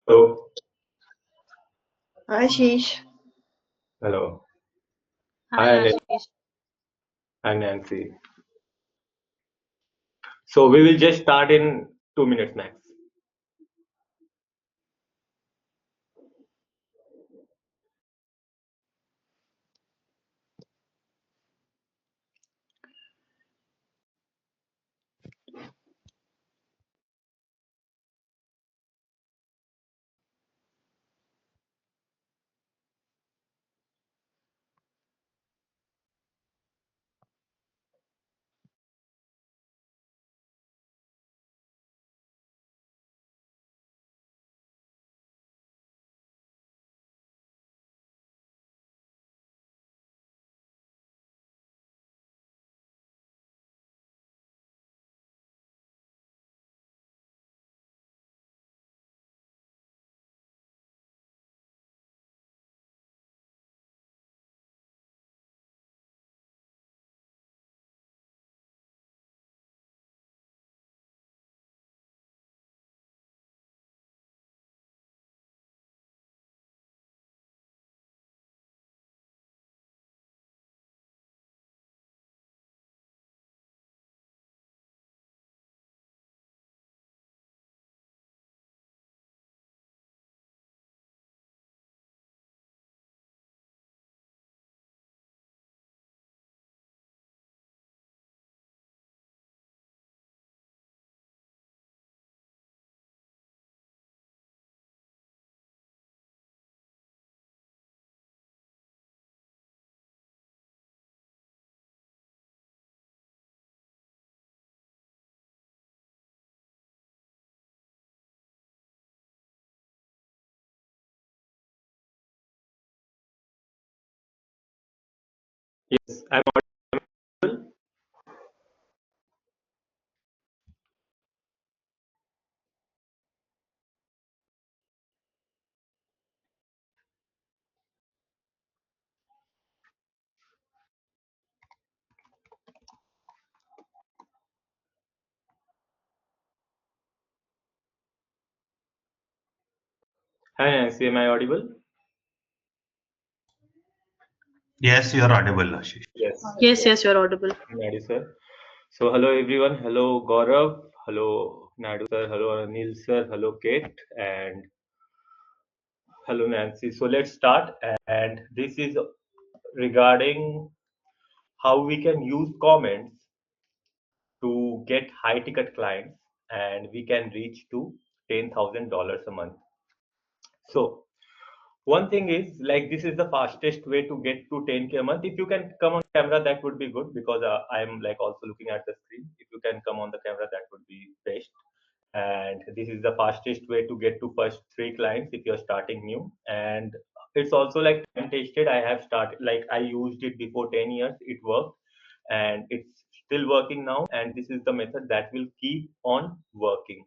Hello. Hi, Sheesh. Hello. Hi Hi, Anil. Ashish. Hi, Nancy. So we will just start in 2 minutes max. Yes, I'm audible. Hi, Nancy. Am I audible? Yes, you are audible, Ashish. Yes. Yes, you're audible. Nadu sir. So hello everyone. Hello Gaurav. Hello Nadu sir. Hello Anil sir. Hello Kate. And hello Nancy. So let's start. And this is regarding how we can use comments to get high ticket clients and we can reach to $10,000 a month. So one thing is like this is the fastest way to get to 10K a month. If you can come on camera, that would be good because I'm like also looking at the screen. If you can come on the camera, that would be best. And this is the fastest way to get to first three clients if you're starting new. And it's also like time tested. I have started like I used it before 10 years. It worked and it's still working now. And this is the method that will keep on working.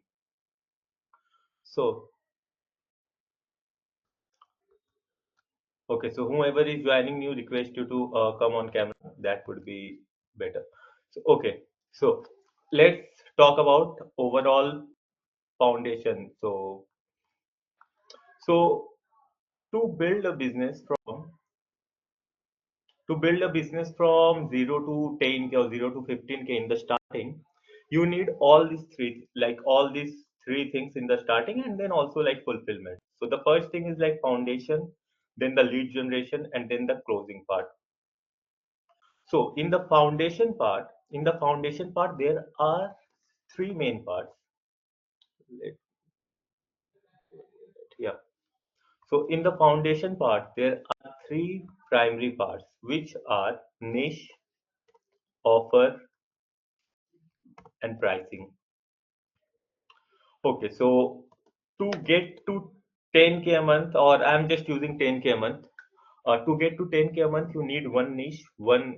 So okay, so whoever is joining new, request you to come on camera. That would be better. So okay, so let's talk about overall foundation. So to build a business from 0 to 10K or 0 to 15K in the starting, you need all these three things in the starting, and then also like fulfillment. So the first thing is like foundation, then the lead generation, and then the closing part. So in the foundation part, there are three main parts. Let, yeah. So in the foundation part, there are three primary parts, which are niche, offer, and pricing. Okay, so to get to 10K a month, or I'm just using 10K a month. To get to 10K a month, you need one niche, one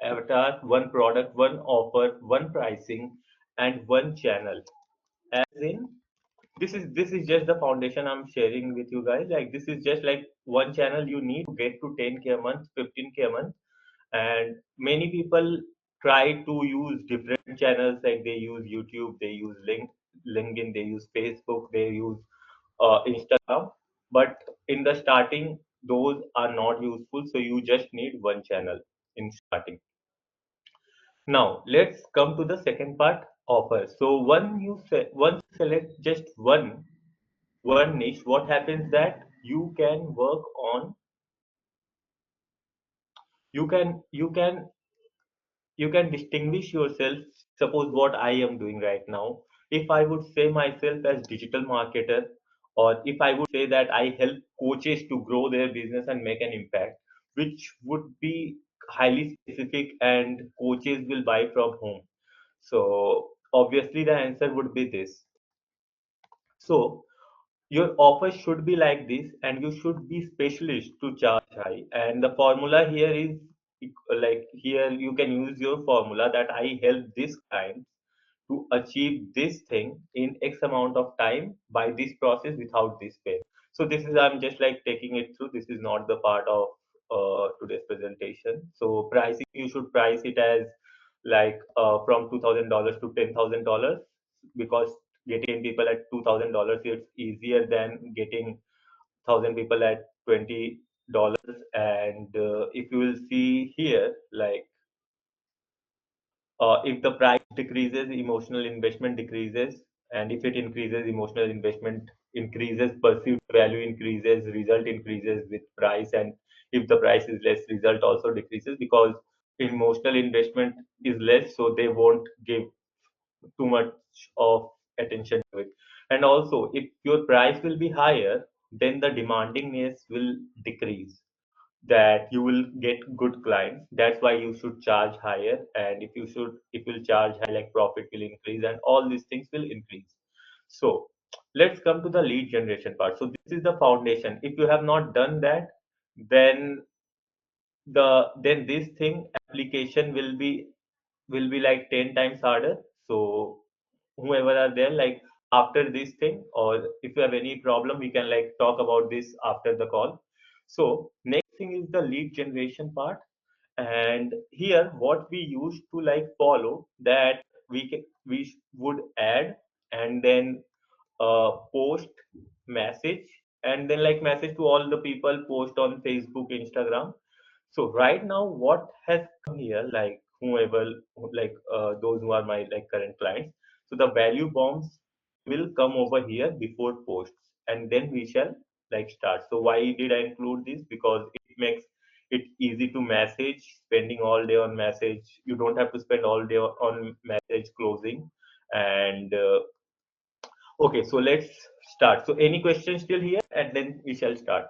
avatar, one product, one offer, one pricing, and one channel. As in, this is just the foundation I'm sharing with you guys. Like this is just like one channel you need to get to 10K a month, 15K a month, and many people try to use different different channels, like they use YouTube, they use LinkedIn, they use Facebook, they use Instagram. But in the starting, those are not useful. So you just need one channel in starting. Now let's come to the second part, offer. So once you select just one niche, what happens that you can you can distinguish yourself. Suppose what I am doing right now, if I would say myself as digital marketer, or if I would say that I help coaches to grow their business and make an impact, which would be highly specific and coaches will buy from whom? So obviously the answer would be this. So your offer should be like this, and you should be specialist to charge high. And the formula here is like, here you can use your formula that I help this client to achieve this thing in X amount of time by this process without this pain. So this is, I'm just like taking it through. This is not the part of today's presentation. So pricing, you should price it as like from $2,000 to $10,000, because getting people at $2,000 is easier than getting 1,000 people at $20. And if you will see here, like if the price decreases, emotional investment decreases, and if it increases, emotional investment increases, perceived value increases, result increases with price, and if the price is less, result also decreases, because emotional investment is less, so they won't give too much of attention to it. And also, if your price will be higher, then the demandingness will decrease, that you will get good clients. That's why you should charge higher. And if you charge high, like profit will increase and all these things will increase. So let's come to the lead generation part. So this is the foundation. If you have not done that, then then this thing application will be like 10 times harder. So whoever are there, like after this thing, or if you have any problem, we can like talk about this after the call. So next thing is the lead generation part. And here what we used to like follow, that would add, and then post, message, and then like message to all the people, post on Facebook, Instagram. So right now, what has come here, like whoever, like those who are my like current clients, so the value bombs will come over here before posts, and then we shall like start. So why did I include this? Because it makes it easy to message. Spending all day on message, you don't have to spend all day on message closing. And okay, so let's start. So any questions still here, and then we shall start.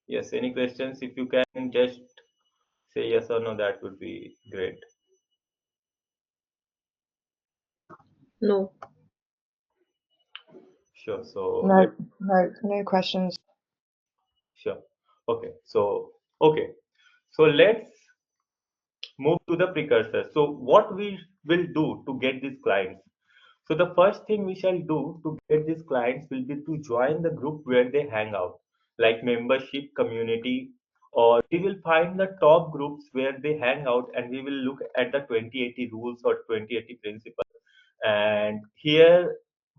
Yes, any questions? If you can just say yes or no, that would be great. No. Sure. So No, no questions. sure. Okay. Okay. So let's move to the precursor. So what we will do to get these clients? So the first thing we shall do to get these clients will be to join the group where they hang out, like membership, community, or we will find the top groups where they hang out, and we will look at the 2080 rules or 2080 principles. And here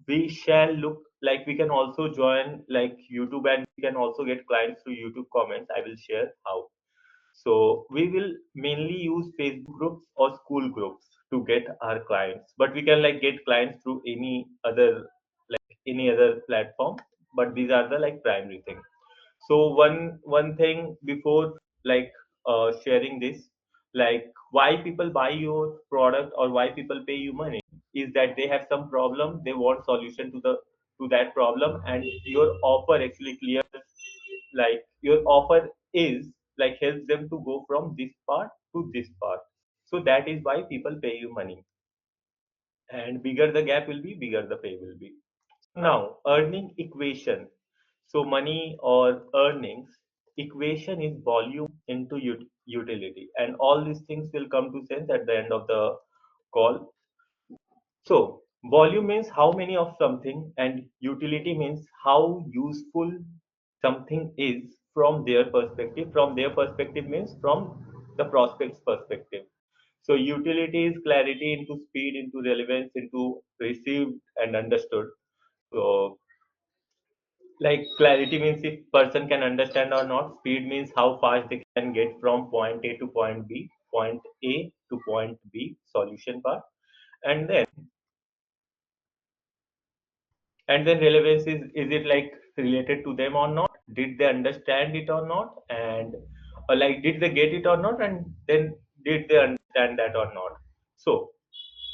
we shall look, like we can also join like YouTube, and we can also get clients through YouTube comments. I will share how. So we will mainly use Facebook groups or school groups to get our clients, but we can like get clients through any other platform. But these are the like primary thing. So one thing before like sharing this, like why people buy your product or why people pay you money, is that they have some problem, they want solution to that problem, and your offer actually clears, like your offer is like helps them to go from this part to this part. So that is why people pay you money, and bigger the gap will be, bigger the pay will be. Now earning equation. So money or earnings equation is volume into utility, and all these things will come to sense at the end of the call. So volume means how many of something, and utility means how useful something is from their perspective. From their perspective means from the prospect's perspective. So utility is clarity into speed, into relevance, into received and understood. So like clarity means if person can understand or not. Speed means how fast they can get from point A to point B, point A to point B, solution part. And then relevance is it like related to them or not? Did they understand it or not? And like did they get it or not? And then did they understand that or not? So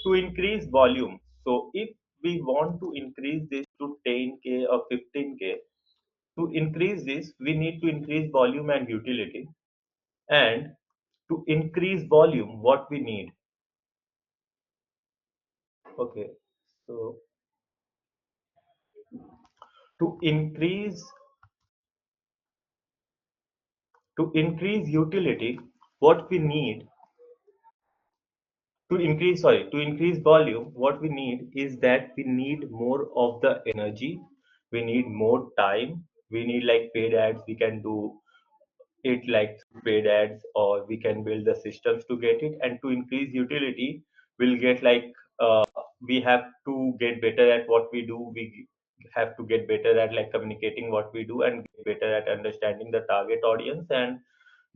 to increase volume. So if we want to increase this to 10K or 15K, to increase this, we need to increase volume and utility. And to increase volume, what we need? Okay, so to increase utility, what we need to increase volume, what we need is that we need more of the energy, we need more time, we need like paid ads, we can do it like through paid ads, or we can build the systems to get it. And to increase utility, we'll get like we have to get better at what we do, we have to get better at like communicating what we do, and get better at understanding the target audience, and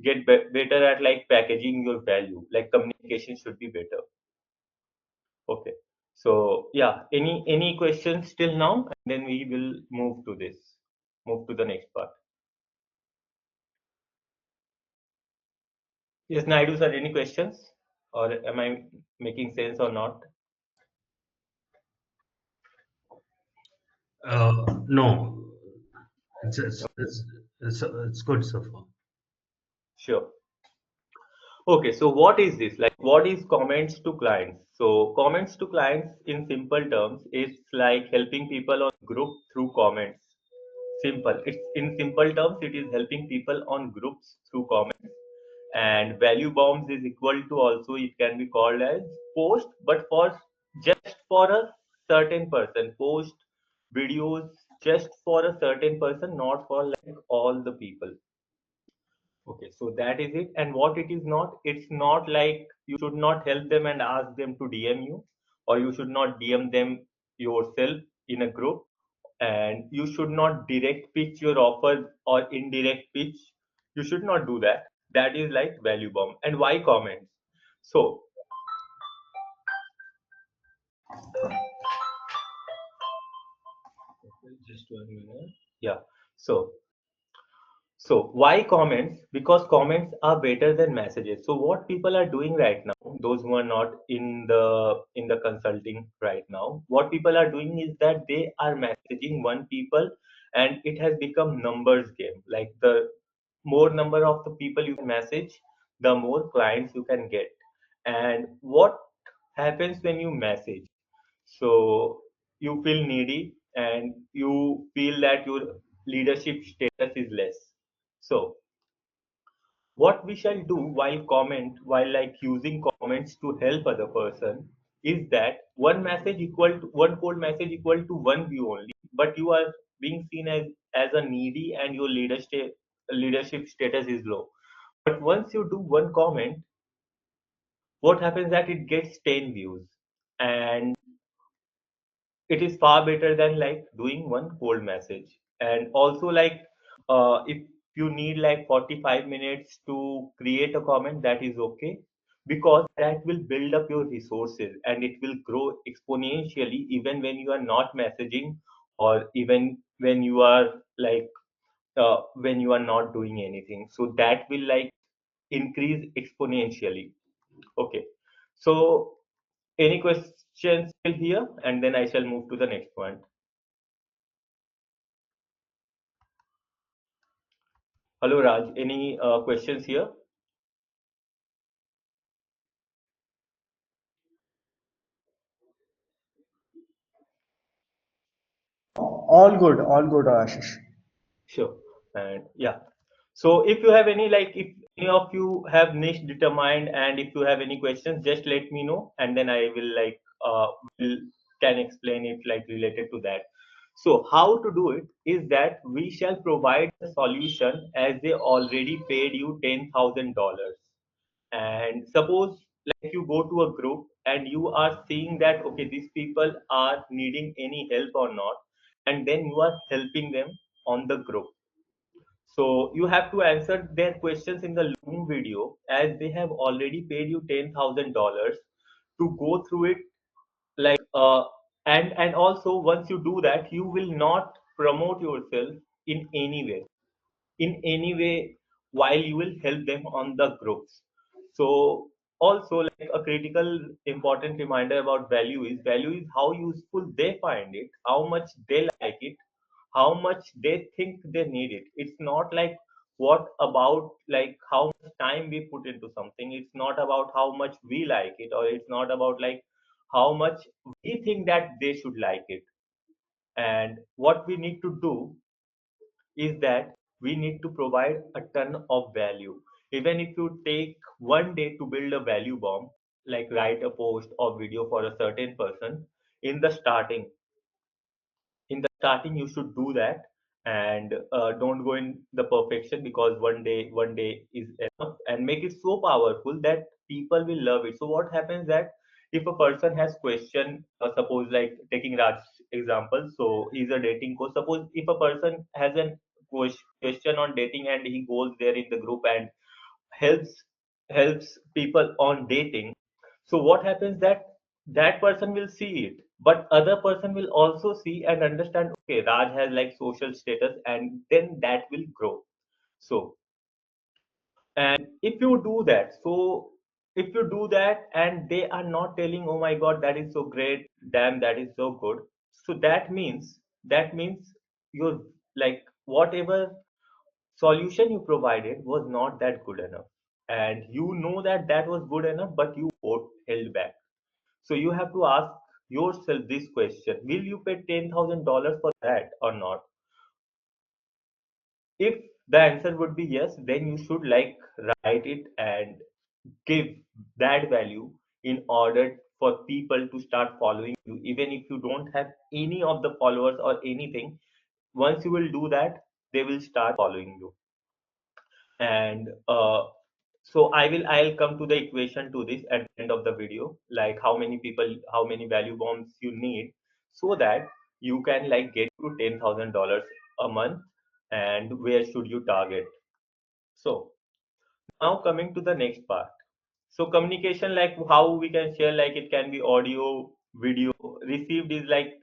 get better at like packaging your value, like communication should be better. Okay. So yeah, any questions till now? And then we will move to the next part. Yes, Naidu sir, any questions? Or am I making sense or not? No, it's good so far. Sure. Okay, so what is this? Like, what is comments to clients? So, comments to clients in simple terms, it's like helping people on group through comments. Simple. It's in simple terms, it is helping people on groups through comments. And value bombs is equal to also it can be called as post, but for just for a certain person. Post videos just for a certain person, not for like all the people. Okay, so that is it. And what it is not, it's not like you should not help them and ask them to DM you, or you should not DM them yourself in a group, and you should not direct pitch your offer or indirect pitch. You should not do that. That is like value bomb. And why comments? So, just 1 minute. Yeah. So, why comments? Because comments are better than messages. So what people are doing right now, those who are not in the consulting right now, what people are doing is that they are messaging one people, and it has become numbers game. Like the more number of the people you can message, the more clients you can get. And what happens when you message? So you feel needy and you feel that your leadership status is less. So what we shall do while like using comments to help other person is that one cold message equal to one view only, but you are being seen as a needy and your leadership status is low. But once you do one comment, what happens that it gets 10 views, and it is far better than like doing one cold message. And also like if you need like 45 minutes to create a comment, that is okay, because that will build up your resources and it will grow exponentially even when you are not messaging, or even when you are like when you are not doing anything. So that will like increase exponentially. Okay, so any questions still here, and then I shall move to the next point. Hello, Raj. Any questions here? All good, Ashish. Sure. And yeah. So if you have any like if any of you have niche determined, and if you have any questions, just let me know, and then I will like will can explain it like related to that. So how to do it is that we shall provide the solution as they already paid you $10,000. And suppose like you go to a group and you are seeing that okay, these people are needing any help or not, and then you are helping them on the group. So you have to answer their questions in the Loom video as they have already paid you $10,000 to go through it, like and also once you do that you will not promote yourself in any way, in any way while you will help them on the groups. So also like a critical important reminder about value is how useful they find it, how much they like it, how much they think they need it. It's not like what about like how much time we put into something. It's not about how much we like it, or it's not about like how much we think that they should like it. And what we need to do is that we need to provide a ton of value. Even if you take one day to build a value bomb, like write a post or video for a certain person, in the starting, you should do that. And don't go in the perfection, because one day is enough, and make it so powerful that people will love it. So what happens that if a person has question, suppose like taking Raj's example, so he's a dating coach. Suppose if a person has an question on dating and he goes there in the group and helps people on dating. So what happens that that person will see it, but other person will also see and understand, okay, Raj has like social status, and then that will grow. So and if you do that, so if you do that and they are not telling, oh my god, that is so great, damn, that is so good, so that means you're like whatever solution you provided was not that good enough, and you know that that was good enough, but you both held back. So you have to ask yourself this question: will you pay $10,000 for that or not? If the answer would be yes, then you should like write it and give that value in order for people to start following you, even if you don't have any of the followers or anything. Once you will do that, they will start following you. And so I'll come to the equation to this at the end of the video, like how many people, how many value bombs you need, so that you can like get to $10,000 a month. And where should you target? So now coming to the next part. So communication, like how we can share, like it can be audio, video. Received is like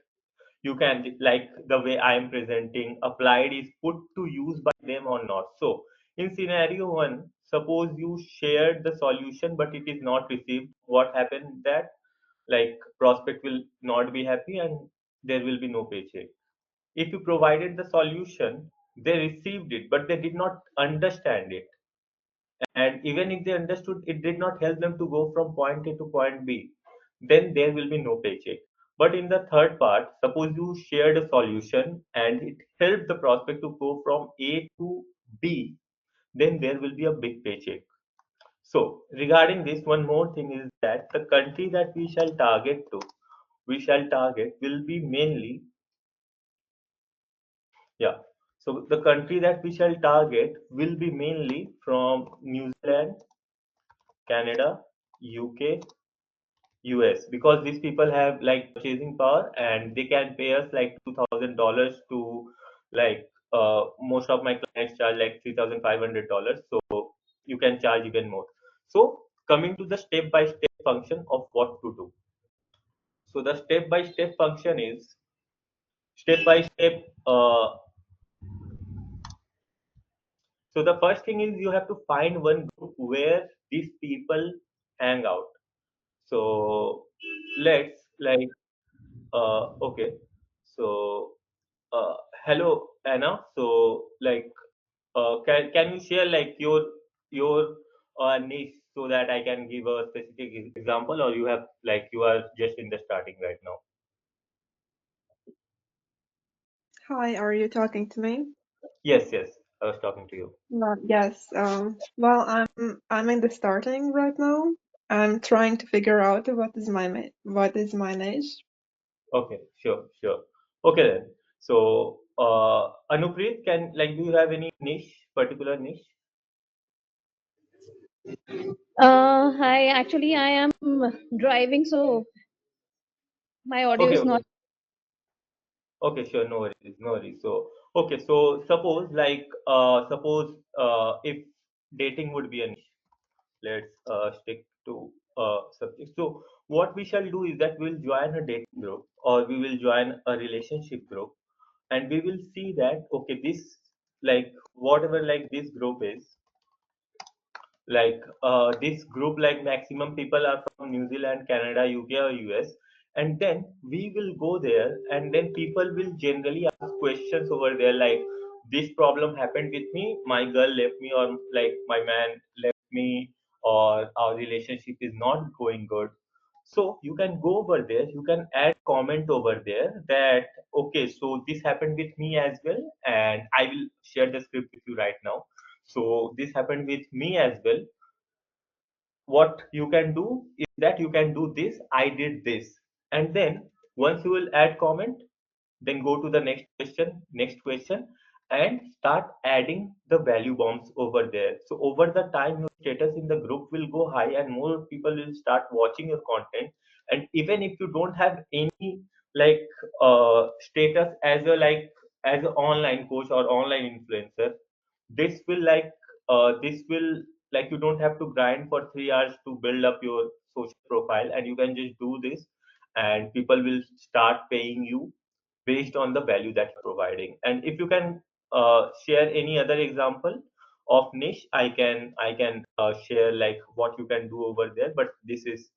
you can like the way I am presenting. Applied is put to use by them or not. So in scenario one, suppose you shared the solution but it is not received. What happened that like prospect will not be happy and there will be no paycheck. If you provided the solution, they received it but they did not understand it, and even if they understood, it did not help them to go from point A to point B, then there will be no paycheck. But in the third part, suppose you shared a solution and it helped the prospect to go from A to B, then there will be a big paycheck. So regarding this, one more thing is that the country that we shall target will be mainly, yeah, so the country that we shall target will be mainly from New Zealand, Canada, UK, US, because these people have like purchasing power and they can pay us like $2,000 to like most of my clients charge like $3,500. So you can charge even more. So coming to the step by step function of what to do. So the step by step function is step by step. So the first thing is you have to find one group where these people hang out. So let's like okay. So uh, hello Anna. So like can you share like your niche so that I can give a specific example, or you have like you are just in the starting right now? Hi, are you talking to me? Yes, yes. I was talking to you. Yes. Well, I'm in the starting right now. I'm trying to figure out what is my niche. Okay, sure, sure. Okay then. So Anupreet, can like do you have any particular niche? Hi, actually, I am driving, so my audio Okay, is not. okay. Okay, sure, no worries, no worries. So, okay, so suppose if dating would be a niche, let's stick to subject. So, what we shall do is that we'll join a dating group or we will join a relationship group, and we will see that okay, this like whatever like this group is, like this group like maximum people are from New Zealand, Canada, UK or US, and then we will go there and then people will generally ask questions over there like this problem happened with me, my girl left me, or like my man left me, or our relationship is not going good. So you can go over there, you can add comment over there that okay, so this happened with me as well, and I will share the script with you right now. So this happened with me as well. What you can do is that you can do this, I did this, and then once you will add comment, then go to the next question, and start adding the value bombs over there. So over the time your status in the group will go high and more people will start watching your content. And even if you don't have any like status as a like as an online coach or online influencer, this will like you don't have to grind for 3 hours to build up your social profile, and you can just do this, and people will start paying you based on the value that you're providing. And if you can share any other example of niche, I can share like what you can do over there, but this is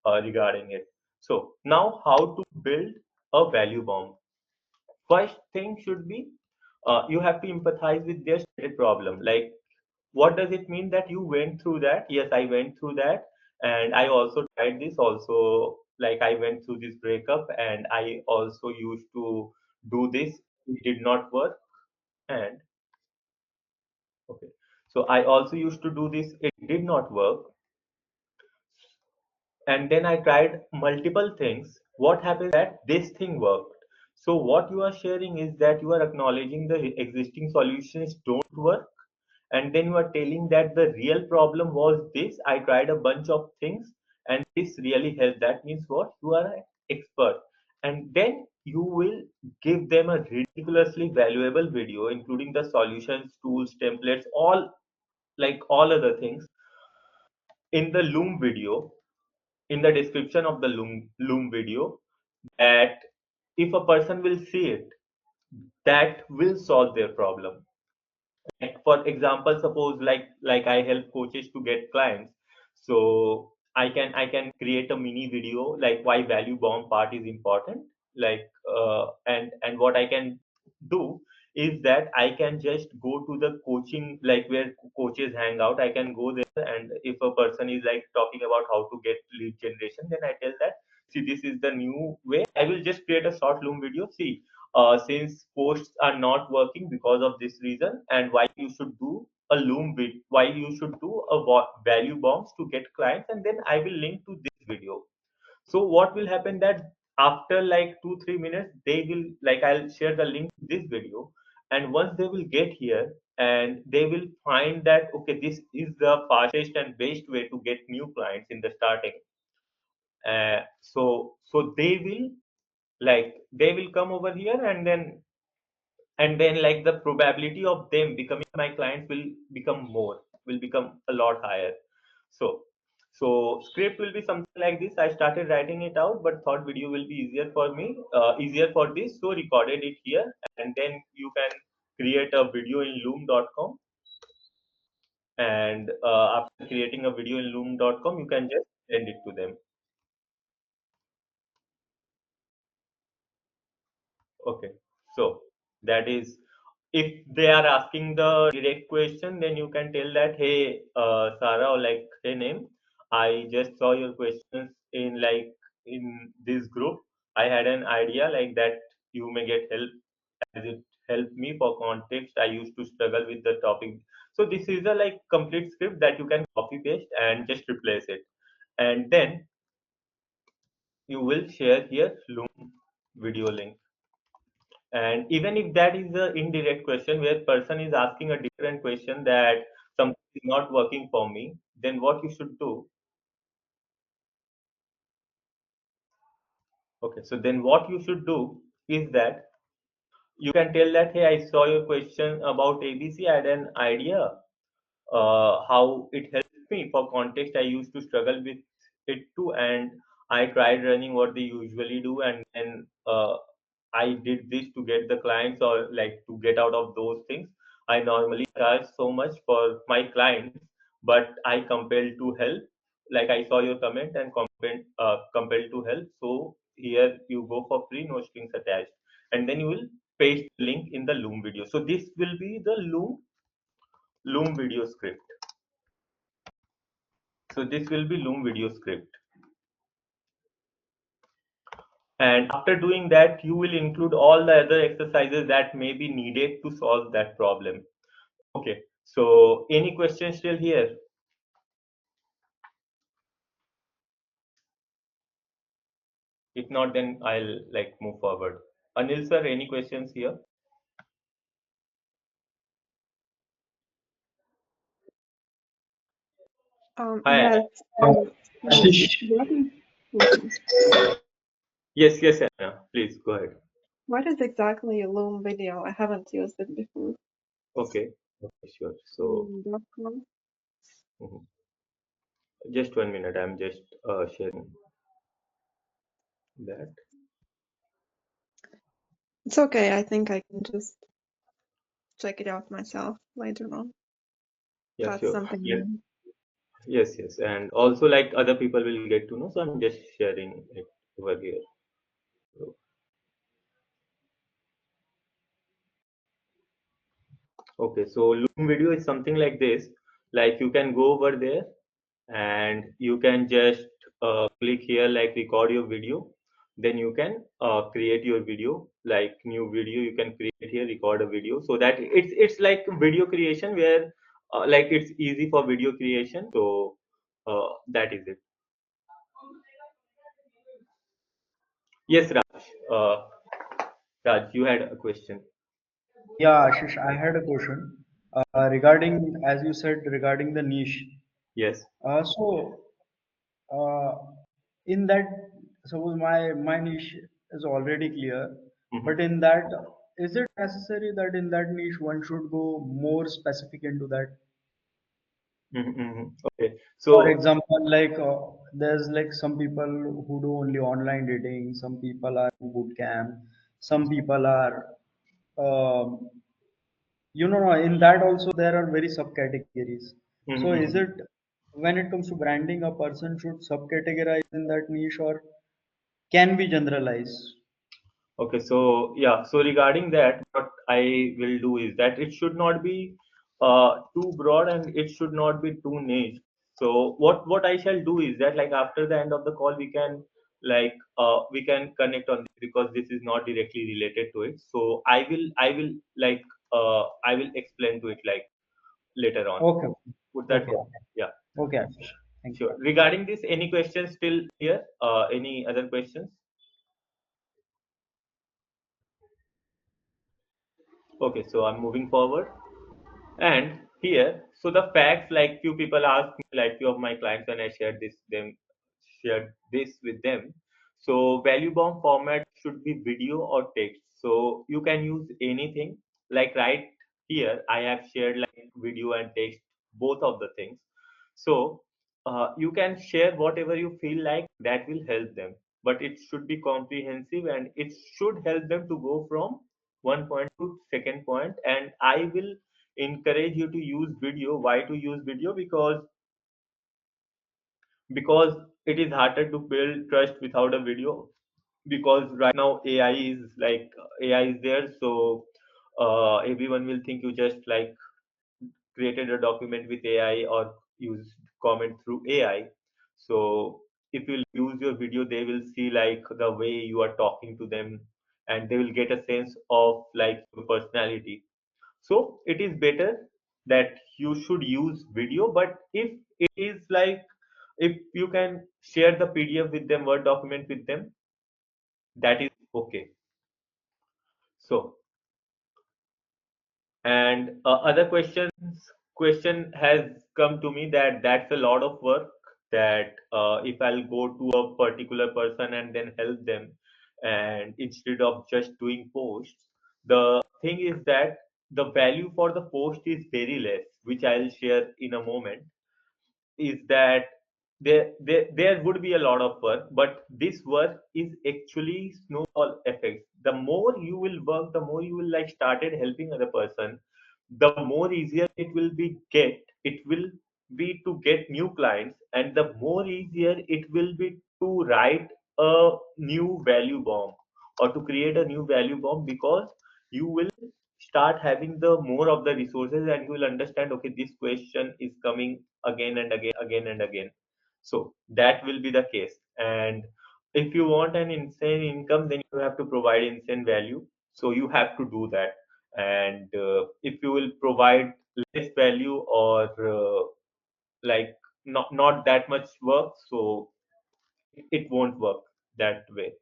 regarding it. So now how to build a value bomb. First thing should be you have to empathize with their stated problem. Like, what does it mean that you went through that? Yes, I went through that, and I also tried this. Also, like I went through this breakup, and I also used to do this. It did not work, and okay. So I also used to do this. It did not work, and then I tried multiple things. What happened that this thing worked. So what you are sharing is that you are acknowledging the existing solutions don't work, and then you are telling that the real problem was this. I tried a bunch of things and this really helped. That means what? You are an expert. And then you will give them a ridiculously valuable video including the solutions, tools, templates, all other things in the Loom video, in the description of the Loom video, that if a person will see it, that will solve their problem. Like for example, suppose like I help coaches to get clients, so I can create a mini video like why value bomb part is important. Like and what I can do is that I can just go to the coaching, like where coaches hang out. I can go there, and if a person is like talking about how to get lead generation, then I tell that, see, this is the new way. I will just create a short Loom video. See, since posts are not working because of this reason, and why you should do a Loom vid, why you should do a value bombs to get clients, and then I will link to this video. So what will happen that after like 2 3 minutes, they will like I'll share the link to this video, and once they will get here and they will find that okay, this is the fastest and best way to get new clients in the starting. So they will they will come over here, and then like the probability of them becoming my clients will become a lot higher. So so script will be something like this. I started writing it out but thought video will be easier for me, easier for this, so recorded it here. And then you can create a video in loom.com, and after creating a video in loom.com you can just send it to them. Okay, so that is, if they are asking the direct question, then you can tell that, hey, Sarah, or like, hey, name, I just saw your questions in this group. I had an idea like that you may get help, as it helped me for context. I used to struggle with the topic. So this is a like complete script that you can copy paste and just replace it, and then you will share here Loom video link. And even if that is an indirect question where person is asking a different question that something is not working for me, then what you should do? Okay, so then what you should do is that you can tell that, hey, I saw your question about ABC. I had an idea how it helps me. For context, I used to struggle with it too, and I tried running what they usually do, and then I did this to get the clients or like to get out of those things. I normally charge so much for my clients, but I compelled to help. Like I saw your comment and compelled to help. So here you go for free, no strings attached, and then you will paste the link in the Loom video. So this will be the Loom video script. So this will be Loom video script. And after doing that, you will include all the other exercises that may be needed to solve that problem. Okay, so any questions still here? If not, then I'll like move forward. Anil sir, any questions here? Hi. Yes. So Ashish, what is Loom? Yes, Anna, please go ahead. What is exactly a Loom video? I haven't used it before. Okay, sure. So Loom.com. mhm. Just 1 minute, I'm just sharing that. It's okay. I think I can just check it out myself later on. Yeah, That's sure. something Yes, new. yes. And also like other people will get to know, so I'm just sharing it over here. So, okay, so Loom video is something like this. Like you can go over there and you can just click here like record your video. Then you can create your video, like new video you can create here, record a video. So that it's like video creation where like it's easy for video creation. So that is it. Yes, Raj. Raj, you had a question. yeah, Ashish, I had a question regarding, as you said, regarding the niche. Yes. So, uh, in that, suppose my niche is already clear, Mhm. but in that, is it necessary that in that niche one should go more specific into that? Okay. For So example, like there's like some people who do only online dating, some people are in boot camp, some people are, um, in that also there are very subcategories. So is mhm. it when it comes to branding, a person should subcategorize in that niche or can be generalized? Okay, so yeah, so regarding that, what I will do is that it should not be too broad and it should not be too niche. So what I shall do is that like after the end of the call we can connect on this because this is not directly related to it. So I will like I will explain to it like later on. Okay, Would that okay, work? Yeah, okay, Ashish. Thank you. sure. Regarding this, any questions still here? Any other questions? Okay, so I'm moving forward. And here, so the facts, like few people ask me, like few of my clients when I shared this with them. So value bomb format should be video or text. So you can use anything. Like right here, I have shared like video and text, both of the things. So you can share whatever you feel like that will help them, but it should be comprehensive and it should help them to go from one point to second point. And I will encourage you to use video. Why to use video? Because it is harder to build trust without a video, because right now AI is there. So everyone will think you just like created a document with AI or use comment through AI. So if you use your video, they will see like the way you are talking to them, and they will get a sense of like your personality. So it is better that you should use video. But if it is like, if you can share the PDF with them, Word document with them, that is okay. So, and other question has come to me that that's a lot of work, that if I'll go to a particular person and then help them, and instead of just doing posts, the thing is that the value for the post is very less, which I'll share in a moment. Is that there would be a lot of work, but this work is actually snowball effects. The more you will work, the more you will like started helping other person, the more easier it will be to get new clients, and the more easier it will be to write a new value bomb, or to create a new value bomb, because you will start having the more of the resources, and you will understand, okay, this question is coming again and again. So that will be the case. And if you want an insane income, then you have to provide insane value, so you have to do that. And if you will provide less value, or like not that much work, so it won't work that way.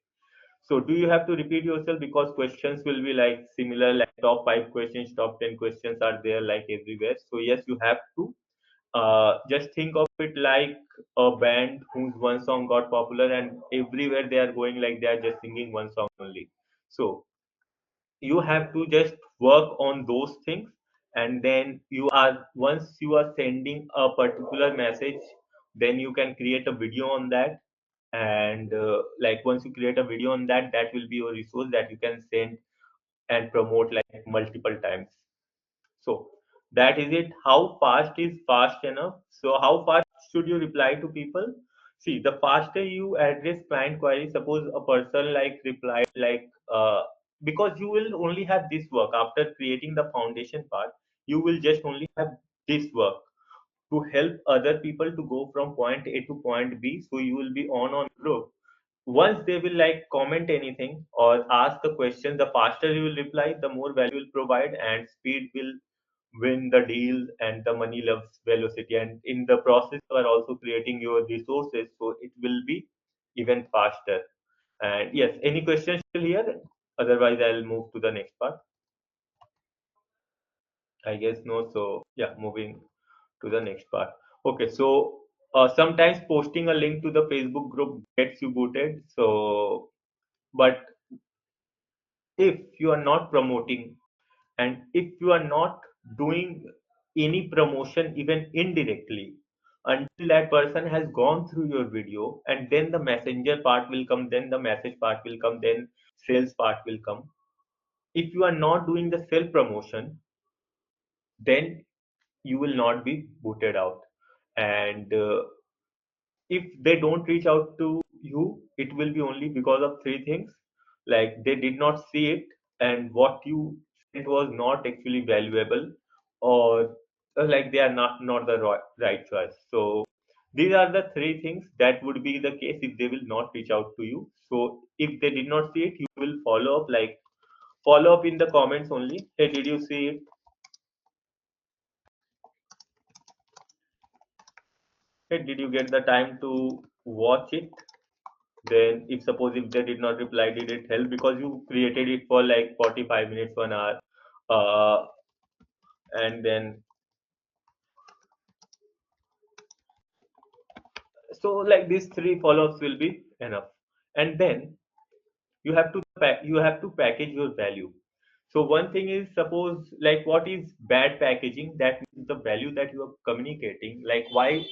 So do you have to repeat yourself, because questions will be like similar, like top 5 questions, top 10 questions are there like everywhere. So yes, you have to just think of it like a band whose one song got popular, and everywhere they are going, like they are just singing one song only. So you have to just work on those things, and then once you are sending a particular message, then you can create a video on that. And like once you create a video on that, that will be your resource that you can send and promote like multiple times. So that is it. How fast is fast enough? So how fast should you reply to people? See, the faster you address client queries, suppose a person like replied like because you will only have this work after creating the foundation part, you will just only have this work to help other people to go from point A to point B. So you will be on group. Once they will like comment anything or ask the question, the faster you will reply, the more value you will provide, and speed will win the deal, and the money loves velocity. And in the process, you are also creating your resources, so it will be even faster. And yes, any questions still here? Otherwise, I'll move to the next part. I guess no. So yeah, moving to the next part. Okay, so sometimes posting a link to the Facebook group gets you booted. So, but if you are not promoting, and if you are not doing any promotion even indirectly, until that person has gone through your video, and then the messenger part will come, then the message part will come, then sales part will come. If you are not doing the self promotion, then you will not be booted out. And if they don't reach out to you, it will be only because of 3 things: like they did not see it, and what you said was not actually valuable, or like they are not the right choice. So these are the 3 things that would be the case if they will not reach out to you. So if they did not see it, you will follow up, like follow up in the comments only. Hey, did you see it? Hey, did you get the time to watch it? Then if suppose if they did not reply, did it help? Because you created it for like 45 minutes, 1 hour, uh, and then so like these 3 follow-ups will be enough. And then you have to package your value. So one thing is, suppose like what is bad packaging, that means the value that you are communicating, like why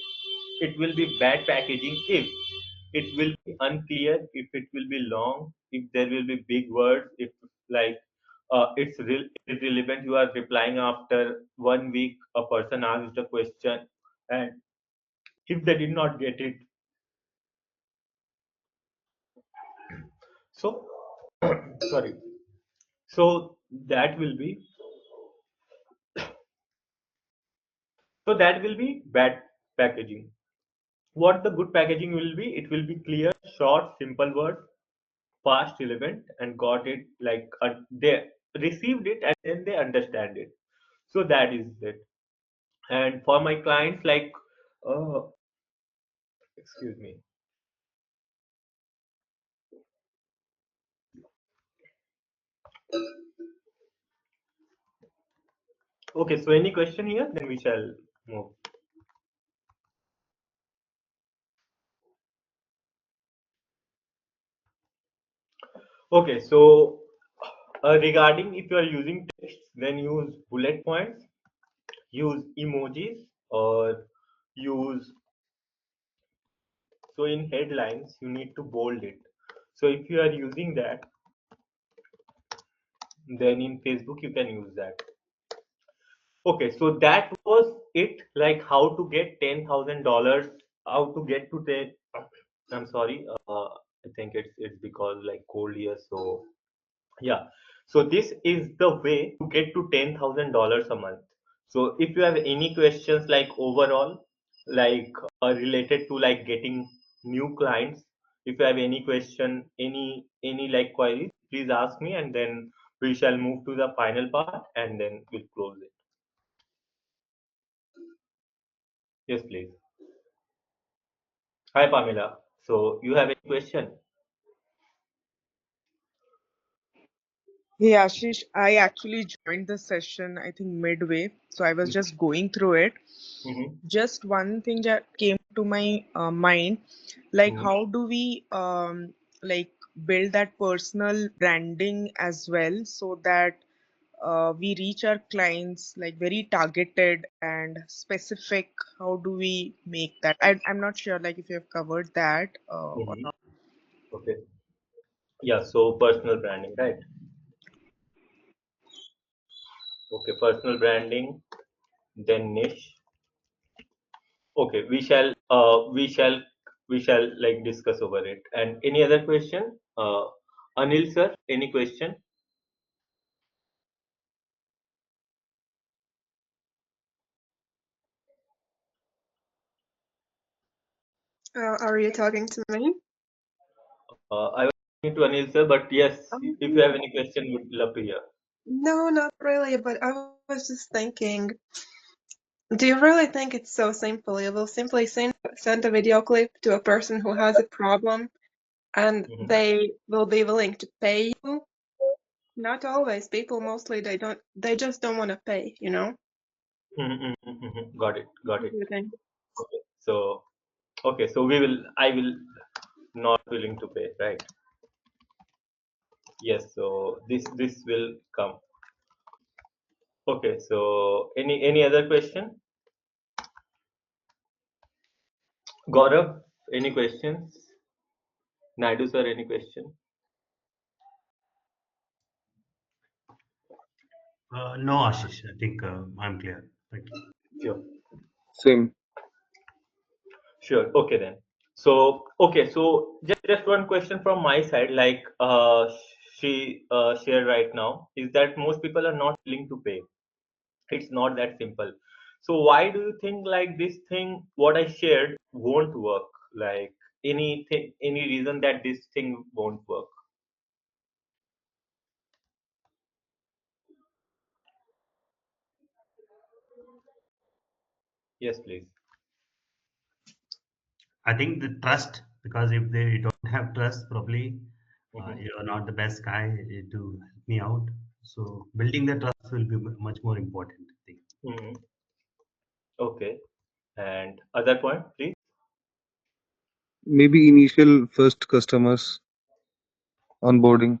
it will be bad packaging: if it will be unclear, if it will be long, if there will be big words, if like irrelevant, you are replying after 1 week, a person asked a question, and if they did not get it, so sorry, so that will be that will be bad packaging. What the good packaging will be: it will be clear, short, simple words, fast, relevant, and got it, like they received it and then they understand it. So that is it. And for my clients, like uh, excuse me, Okay, so any question here? Then we shall move. Okay, so regarding if you are using text, then use bullet points, use emojis, or use, so in headlines you need to bold it. So if you are using that, then in Facebook you can use that. Okay, so that was it, like how to get $10,000, how to get to the. I'm sorry, I think it's because like cold here, so yeah. So this is the way to get to $10,000 a month. So if you have any questions like overall, like related to like getting new clients, if you have any question, any like queries, please ask me, and then we shall move to the final part, and then we'll close it. Yes, please. Hi, Pamela. So you have any question? Hey Ashish, I actually joined the session, I think midway, so I was just going through it. Mm-hmm. Just one thing that came to my mind, like Mm-hmm. how do we like build that personal branding as well so that we reach our clients like very targeted and specific. How do we make that? I'm not sure like if you have covered that or Mm-hmm. not. Okay. Yeah. So personal branding, right? Okay. Personal branding, then niche. Okay. We shall like discuss over it. And any other question? Anil sir, any question? Are you talking to me? I was talking to Anil sir, but yes, if you have Um, any question, would love to hear. no, not really, but I was just thinking, do you really think it's so simple? You will simply send a video clip to a person who has a problem and Mm-hmm. they will be willing to pay you? Not always. People mostly they just don't want to pay, you know? Mm-hmm. Mm-hmm. Got it. Got What it. do you think? Okay. So okay. So I will not willing to pay, right? Yes. So this will come. Okay. So any other question? Gaurav, any questions? Naidu sir, any question? No, Ashish. I think I'm clear. Thank you. Sure. Same. Sure. Okay then. So okay. So just one question from my side. Like she shared right now is that most people are not willing to pay. It's not that simple. So why do you think like this thing what I shared won't work? Like any reason that this thing won't work? Yes, please. I think the trust, because if they don't have trust, probably Mm-hmm. you're not the best guy to help me out. So building the trust will be much more important, I think. Mm-hmm. Okay. And other point, please. Maybe initial first customers onboarding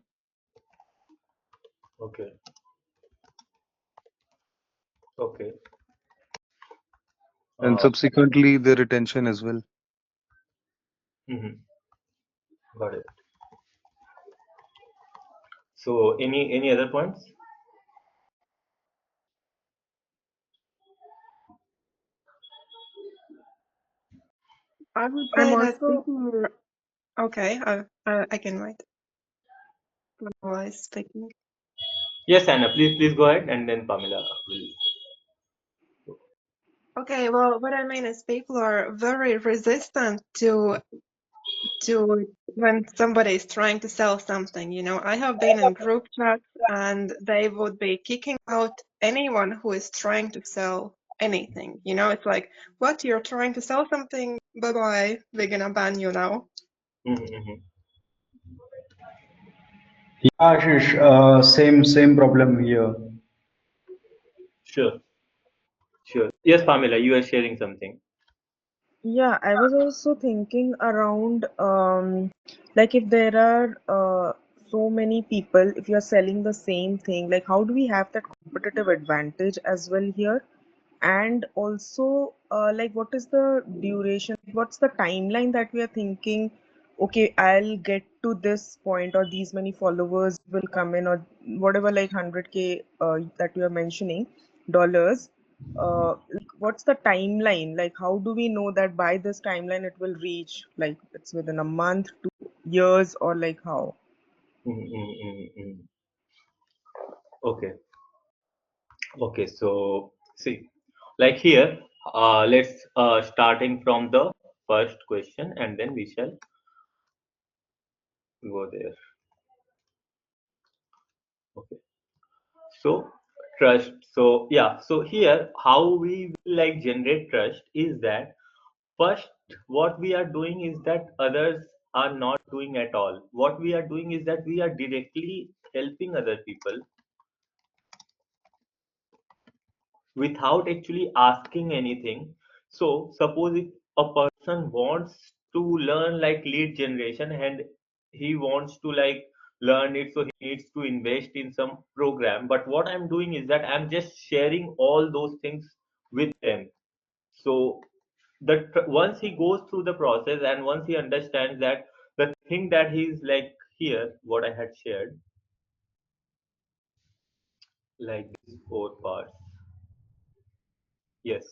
Okay. Okay. and Uh, subsequently the retention as well. mhm. Got it. So any other points? I would I'm say that also people. Okay, I can wait. Pamela is speaking. Yes, Anna, please go ahead, and then Pamela will. Okay, well, what I mean is people are very resistant to when somebody is trying to sell something. You know, I have been in group chats and they would be kicking out anyone who is trying to sell anything. You know, it's like, what, you're trying to sell something? Bye bye, we're gonna ban you now. Mm-hmm. Yeah, Ashish, same problem here. Sure, sure. Yes, Pamela, you are sharing something. Yeah, I was also thinking around like if there are so many people, if you're selling the same thing, like how do we have that competitive advantage as well here? And also, like what is the duration? What's the timeline that we are thinking? Okay, I'll get to this point, or these many followers will come in, or whatever, like 100K that you are mentioning, dollars. Like what's the timeline? Like how do we know that by this timeline it will reach? Like it's within a month, 2 years, or like how? Mm. Okay, okay. So see, like here, let's starting from the first question, and then we shall go there. Okay. So trust. So yeah. So here, how we like generate trust is that first, what we are doing is that others are not doing at all. What we are doing is that we are directly helping other people without actually asking anything. So suppose if a person wants to learn like lead generation and he wants to like learn it, so he needs to invest in some program. But what I'm doing is that I'm just sharing all those things with them. So once he goes through the process and once he understands that the thing that he's like here, what I had shared, like these four parts. Yes,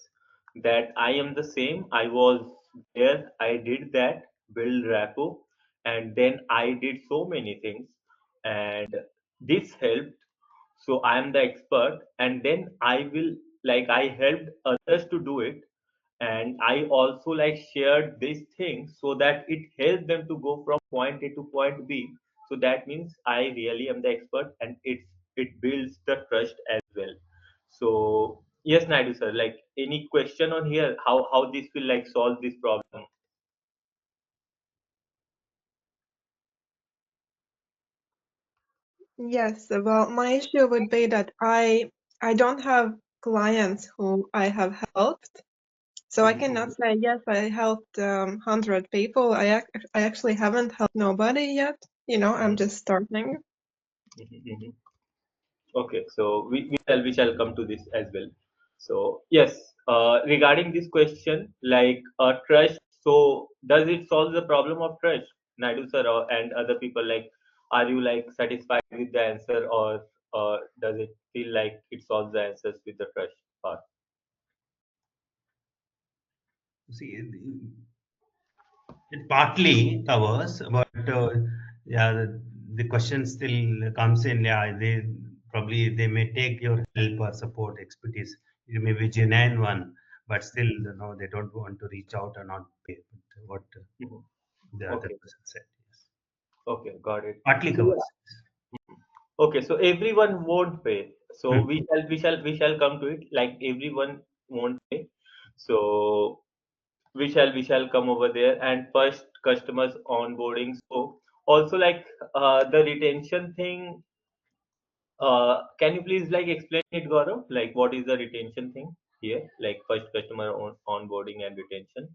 that I am the same. I was there, I did that, build rapport, and then I did so many things, and this helped. So I am the expert, and then I will like I helped others to do it, and I also like shared these things so that it helped them to go from point A to point B. So that means I really am the expert, and it builds the trust as well. So yes, Naidu sir, like any question on here, how this will like solve this problem? Yes, well, my issue would be that I don't have clients who I have helped, so I cannot say yes, I helped 100 people. I actually haven't helped nobody yet. You know, I'm just starting. Mhm. Okay, so we shall come to this as well. So yes, regarding this question, like trust. So does it solve the problem of trust, Naidu sir and other people? Like, are you like satisfied with the answer, or does it feel like it solves the answers with the trust part? See, it partly covers, but yeah, the question still comes in. Yeah, they may take your help or support expertise. It may be genuine one, but still, they don't want to reach out or not pay. But what Mhm. the other Okay, person said, yes, okay, got it. partly So covers. okay, so everyone won't pay. So Hmm. we shall come to it. Like everyone won't pay. So we shall come over there, and first customers onboarding. So also like the retention thing, can you please like explain it, Gaurav, like what is the retention thing here, like first customer onboarding and retention?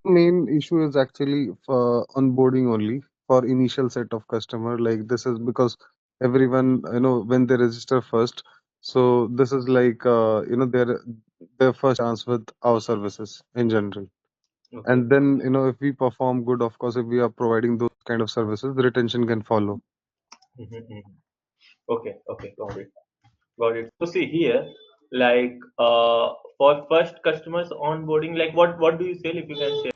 Main issue is actually for onboarding only for initial set of customer. Like this is because everyone, when they register first, so this is like their first chance with our services in general. Okay. And then if we perform good, of course, if we are providing those kind of services, the retention can follow. Mhm. Okay, okay, got it, got it. So see here, like for first customers onboarding, like what do you sell, if you can share?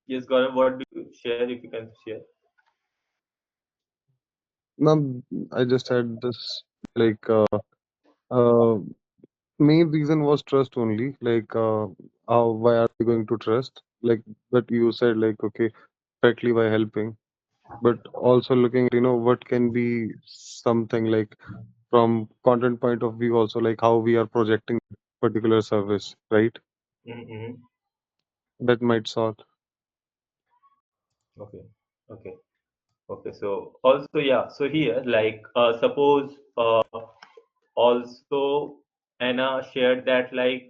Yes, Gaurav, what do you share, if you can share? Now, I just had this like uh, main reason was trust only. Like, why are they going to trust? Like, but you said like, okay, directly by helping, but also looking at what can be something like from content point of view, also like how we are projecting particular service, right? Mm-hmm. That might solve. Okay, okay, Okay, so also, yeah, so here, like, suppose, also Anna shared that, like,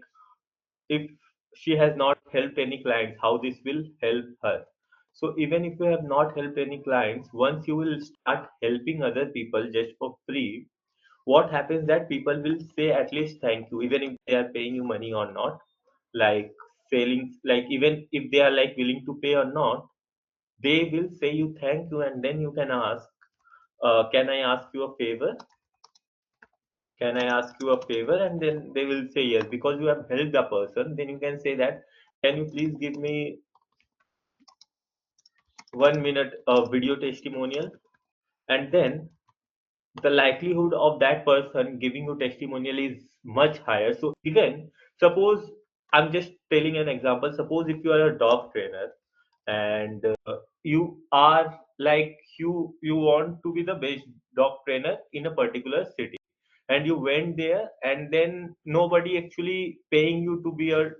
if she has not helped any clients, how this will help her. So even if you have not helped any clients, once you will start helping other people just for free, what happens that people will say at least thank you, even if they are paying you money or not. Like selling, like even if they are like willing to pay or not, they will say you thank you, and then you can ask, can I ask you a favor? Can I ask you a favor? And then they will say yes, because you have helped the person. Then you can say that, can you please give me 1 minute of video testimonial? And then the likelihood of that person giving you testimonial is much higher. So even suppose, I'm just telling an example. Suppose if you are a dog trainer, and you are like, you want to be the best dog trainer in a particular city, and you went there, and then nobody actually paying you to be a,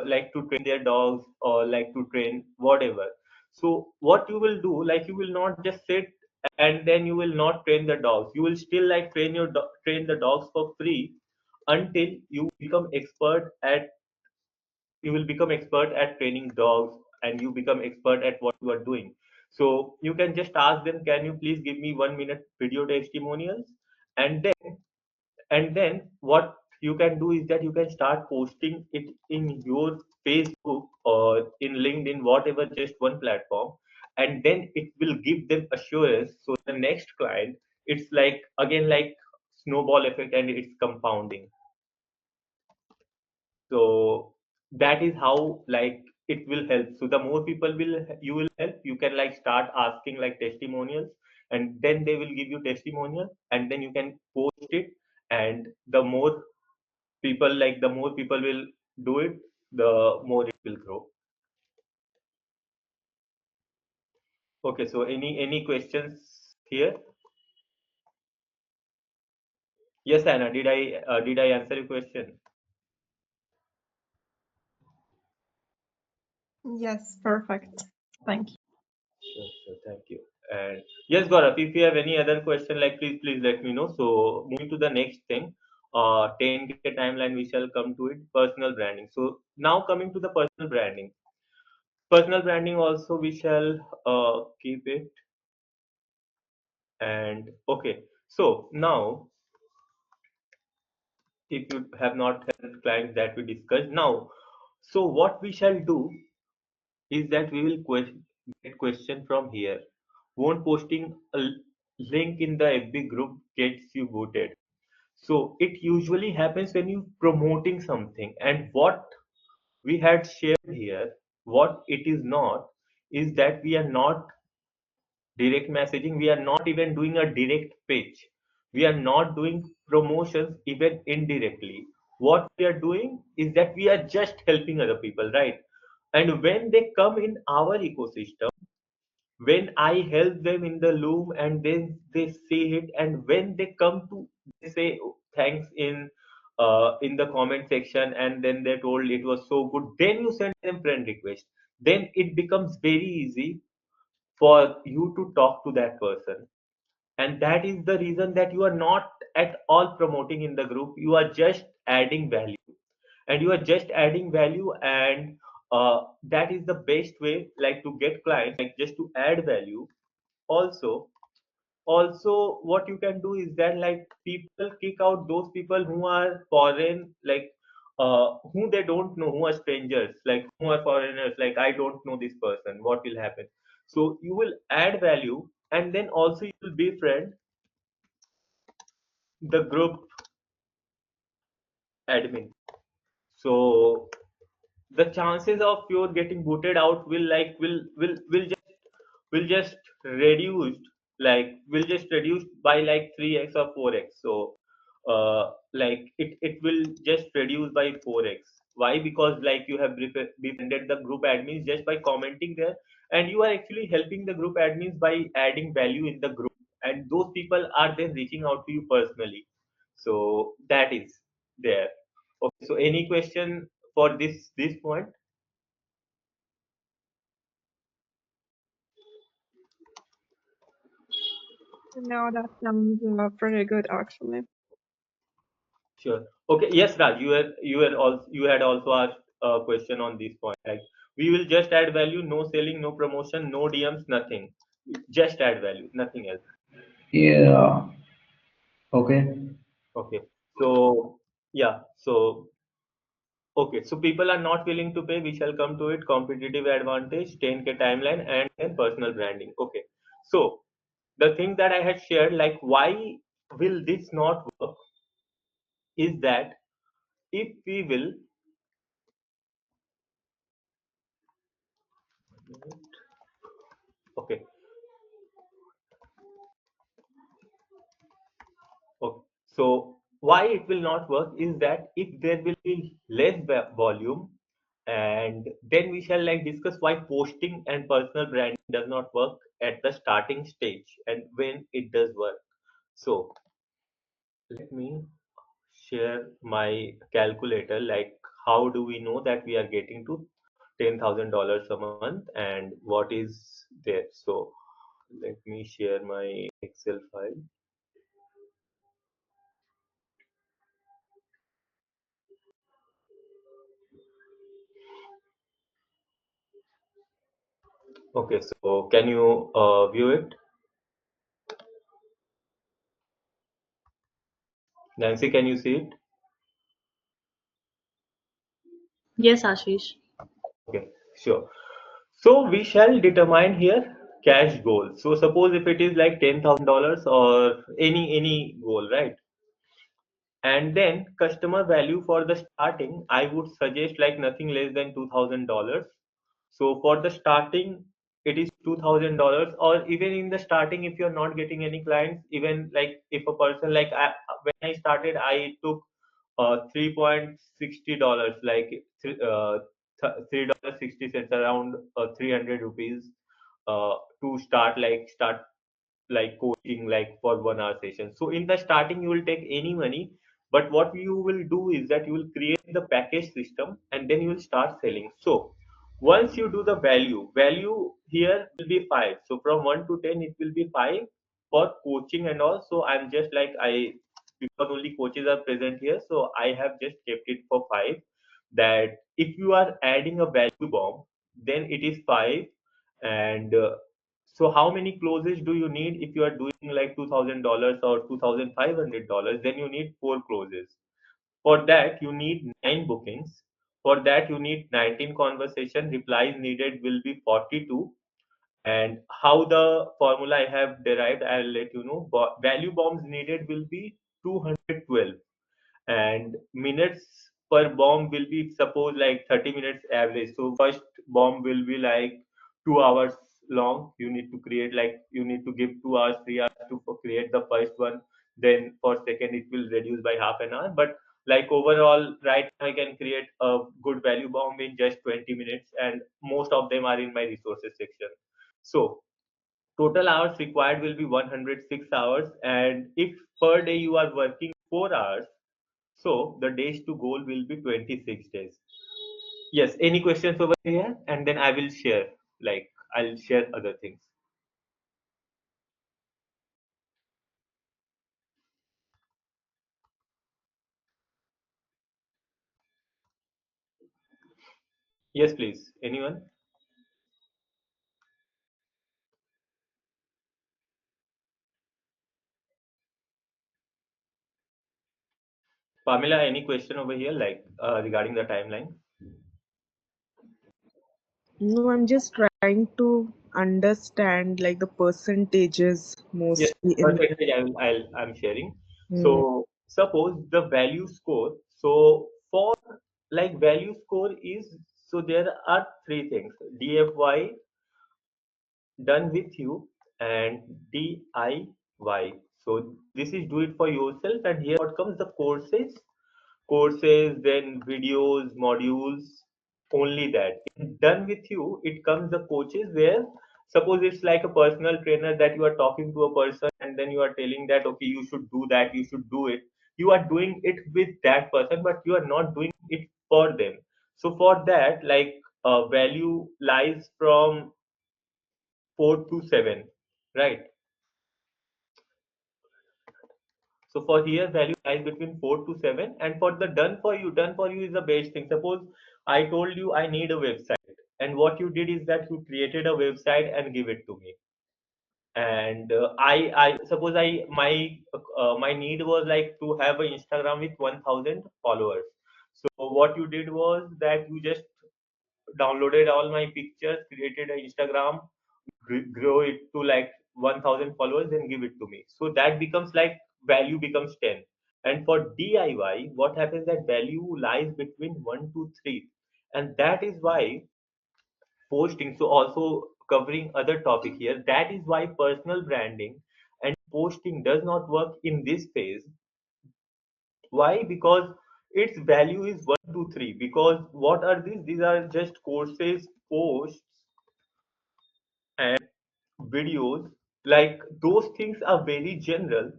like, to train their dogs, or like to train whatever. So what you will do, like, you will not just sit and then you will not train the dogs. You will still like train the dogs for free until you will become expert at training dogs, and you become expert at what you are doing. So you can just ask them, can you please give me 1 minute video testimonials? And then and then what you can do is that you can start posting it in your Facebook or in LinkedIn, whatever, just one platform. And then it will give them assurance, so the next client, it's like again like snowball effect, and it's compounding. So that is how, like, it will help. So the more people will you will help, you can like start asking like testimonials, and then they will give you testimonial, and then you can post it. And the more people will do it, the more it will grow. Okay, so any questions here? Yes, Anna, did I answer your question? Yes, perfect. Thank you. Sure, sure. Thank you. And yes, Gaurav, if you have any other question, like, please let me know. So moving to the next thing, 10K timeline, we shall come to it. Personal branding. So now coming to the personal branding. Personal branding also we shall keep it. And okay, so now, if you have not helped clients that we discussed now, so what we shall do is that we will get question from here. Won't posting a link in the FB group gets you booted? So it usually happens when you promoting something. And what we had shared here, what it is not, is that we are not direct messaging. We are not even doing a direct pitch. We are not doing promotions even indirectly. What we are doing is that we are just helping other people, right? And when they come in our ecosystem, when I help them in the loom, and then they say it, and when they come to, they say, "Oh, thanks," in the comment section, and then they told it was so good, then you send them friend request. Then it becomes very easy for you to talk to that person. And that is the reason that you are not at all promoting in the group. You are just adding value, and you are just adding value. And that is the best way, like, to get clients, like, just to add value. Also also what you can do is that, like, people kick out those people who are foreign, like, who they don't know, who are strangers, like, who are foreigners, like, I don't know this person, what will happen? So you will add value, and then also you will befriend the group admin. So the chances of your getting booted out will just reduced, like, will just reduce by like 3x or 4x. So like, it will just reduce by 4x. Why? Because, like, you have befriended the group admins just by commenting there, and you are actually helping the group admins by adding value in the group, and those people are then reaching out to you personally. So that is there. Okay, so any question for this point? No, that sounds pretty good actually. Sure. Okay. Yes, Raj, you had also asked a question on this point. Like, we will just add value, no selling, no promotion, no DMs, nothing. Just add value, nothing else. Yeah. Okay. Okay. So yeah. So okay. So people are not willing to pay. We shall come to it. Competitive advantage, 10K timeline, and then personal branding. Okay. So the thing that I had shared, like, why will this not work? Is that if we will. Okay. Okay. So why it will not work is that if there will be less volume, and then we shall like discuss why posting and personal branding does not work at the starting stage and when it does work. So let me share my calculator, like how do we know that we are getting to $10,000 a month and what is there. So let me share my Excel file. Okay, so can you view it? Nancy, can you see it? Yes, Ashish. Okay, sure. So we shall determine here cash goal. So suppose if it is like $10,000 or any goal, right? And then customer value for the starting, I would suggest like nothing less than $2,000. So for the starting, it is $2,000, or even in the starting, if you're not getting any clients, even like if a person like when I started, I took $3.60, like $3.60, around 300 rupees to start like coaching like for 1 hour session. So in the starting you will take any money, but what you will do is that you will create the package system and then you will start selling. So once you do the value here will be 5. So from 1 to 10 it will be 5 for coaching and all. So I'm just like I because only coaches are present here, so I have just kept it for 5. That if you are adding a value bomb, then it is 5. And so how many closes do you need if you are doing like $2,000 or $2,500? Then you need 4 closes. For that you need 9 bookings. For that you need 19 conversation. Replies needed will be 42. And how the formula I have derived, I'll let you know. Value bombs needed will be 212, and minutes per bomb will be suppose like 30 minutes average. So first bomb will be like 2 hours long. You need to create like you need to give 2 hours 3 hours to create the first one. Then for second it will reduce by half an hour, but like overall right now I can create a good value bomb in just 20 minutes, and most of them are in my resources section. So total hours required will be 106 hours, and if per day you are working 4 hours, so the days to goal will be 26 days. Yes, any questions over here? And then I will share, like, I'll share other things. Yes, please. Anyone? Pamela, any question over here, like, regarding the timeline? No, I'm just trying to understand like the percentages Yes, mostly in the. percentage I'm sharing. Hmm. So suppose the value score. So for like value score is, so there are 3 things: DFY, done with you, and DIY. So this is do it for yourself, and here what comes the courses, then videos, modules, only that. Done with you, it comes the coaches where suppose it's like a personal trainer that you are talking to a person and then you are telling that okay you should do that, you should do it. You are doing it with that person, but you are not doing it for them. So for that, like value lies from 4 to 7, right? So for here, value lies between 4 to 7. And for the done for you is the best thing. Suppose I told you I need a website, and what you did is that you created a website and give it to me. And I suppose my need was like to have an Instagram with 1,000 followers. So what you did was that you just downloaded all my pictures, created an Instagram, grow it to like 1,000 followers, then give it to me. So that becomes like value becomes 10. And for DIY, what happens that value lies between 1 to 3. And that is why posting, so also covering other topic here, that is why personal branding and posting does not work in this phase. Why? Because its value is 1 to 3. Because what are these are just courses, posts, and videos. Like those things are very general,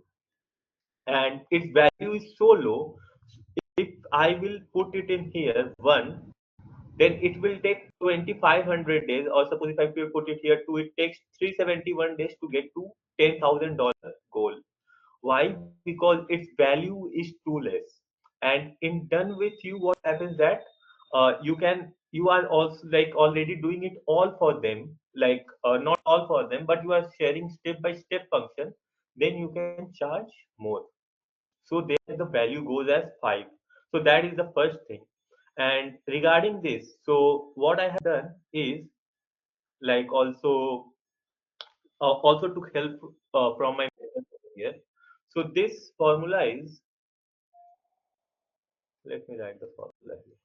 and its value is so low. If I will put it in here one, then it will take 2,500 days, or suppose if I will put it here two, it takes 371 days to get to $10,000 goal. Why? Because its value is too less. And in done with you, what happens that you are also like already doing it all for them, like not all for them, but you are sharing step by step function. Then you can charge more. So there the value goes as 5. So that is the first thing. And regarding this, so what I have done is like also to help from my method over here. So this formula is, let me write the formula here.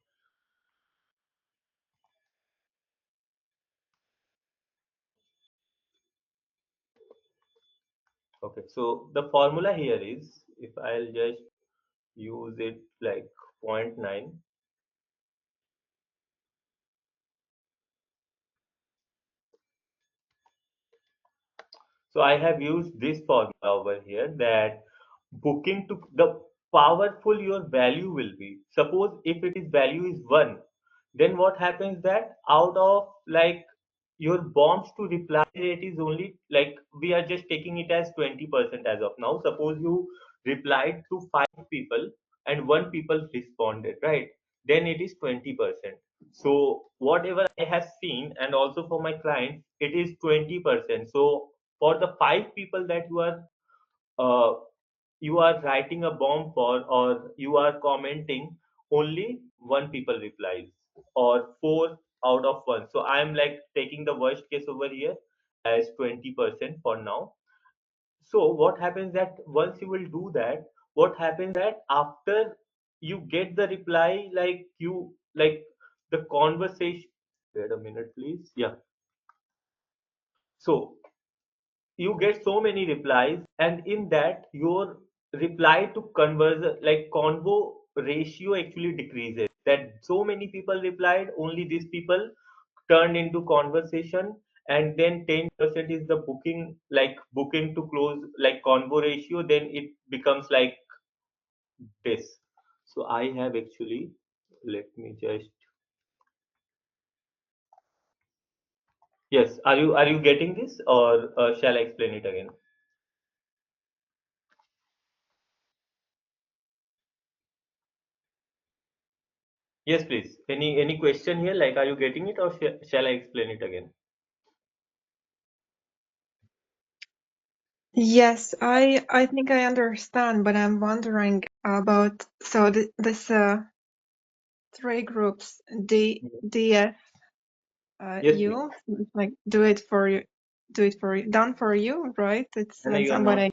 Okay, so the formula here is, if I'll just use it like zero point 0.9. So I have used this formula over here, that booking to the powerful your value will be. Suppose if it is value is 1, then what happens that out of like your bombs to reply rate is only like, we are just taking it as 20% as of now. Suppose you replied to 5 people and 1 people responded, right? Then it is 20%. So whatever I have seen, and also for my clients, it is 20%. So for the 5 people that uh, you are writing a bomb for, or you are commenting, only 1 people replies, or 4 out of 1. So I am like taking the worst case over here as 20% for now. So what happens that once you will do that, what happens that after you get the reply, like you like the conversation, wait a minute please, yeah. So you get so many replies, and in that your reply to conversion like convo ratio actually decreases, that so many people replied, only these people turned into conversation. And then 10% is the booking, like booking to close like convo ratio, then it becomes like this. So I have actually, let me just, yes, are you getting this, or shall I explain it again? Yes, please. Any question here? Like, are you getting it, or shall I explain it again? Yes, I think I understand, but I'm wondering about so this 3 groups D DF Yes, please. you, it's like do it for you, done for you, right? It's No, when you are not. somebody,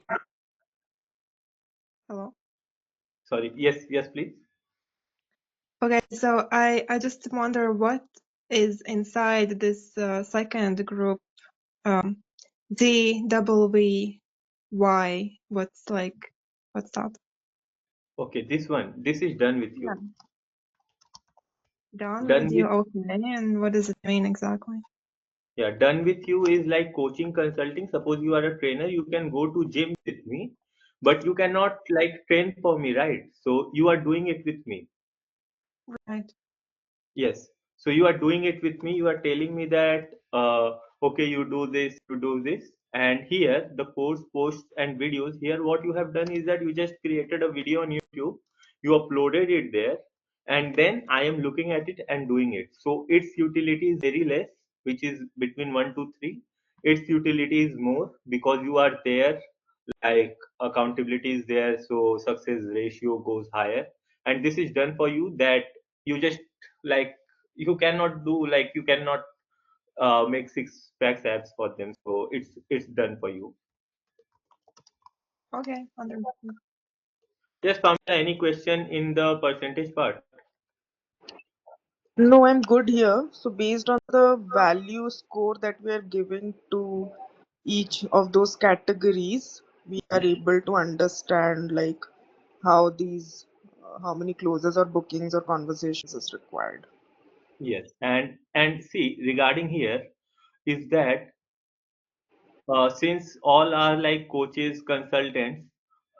hello. Sorry. Yes, yes, please. Okay, so I just wonder what is inside this second group, um, DWY. What's that? Okay, this one. This is done with Yeah, you. done Done with with, you. Okay, and what does it mean exactly? yeah, done with you is like coaching consulting. Suppose you are a trainer, you can go to gym with me, but you cannot like train for me, right? So you are doing it with me. Right. Yes. So you are doing it with me. You are telling me that, okay, you do this, And here the course posts and videos, here what you have done is that you just created a video on YouTube, you uploaded it there, and then I am looking at it and doing it. So its utility is very less, which is between 1 to 3. Its utility is more because you are there, like accountability is there, so success ratio goes higher. And this is done for you, that you just like, you cannot do, like you cannot make six packs apps for them, so it's done for you. Okay, understood. Yes, Pamela, any question in the percentage part? No, I'm good here. So based on the value score that we are giving to each of those categories, we are able to understand like how these, how many closes or bookings or conversations is required. Yes, and see, regarding here is that since all are like coaches, consultants,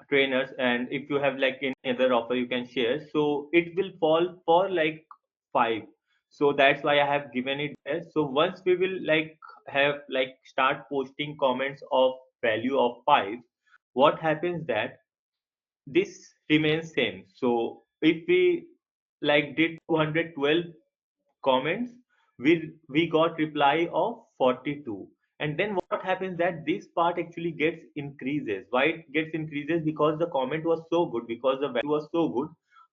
trainers, and if you have like any other offer you can share, so it will fall for like 5. So that's why I have given it there. So once we will like have like start posting comments of value of 5, what happens that this remains same. So if we like did 212 comments, we got reply of 42. And then what happens that this part actually gets increases. Why it gets increases? Because the comment was so good, because the value was so good,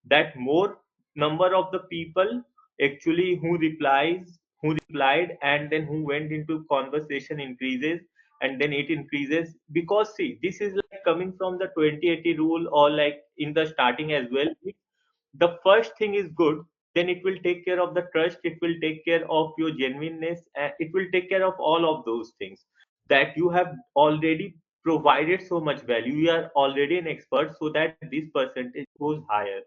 that more number of the people actually who replied and then who went into conversation increases. And then it increases because see, this is like coming from the 2080 rule, or like in the starting as well. If the first thing is good, then it will take care of the trust, it will take care of your genuineness, and it will take care of all of those things, that you have already provided so much value, you are already an expert, so that this percentage goes higher,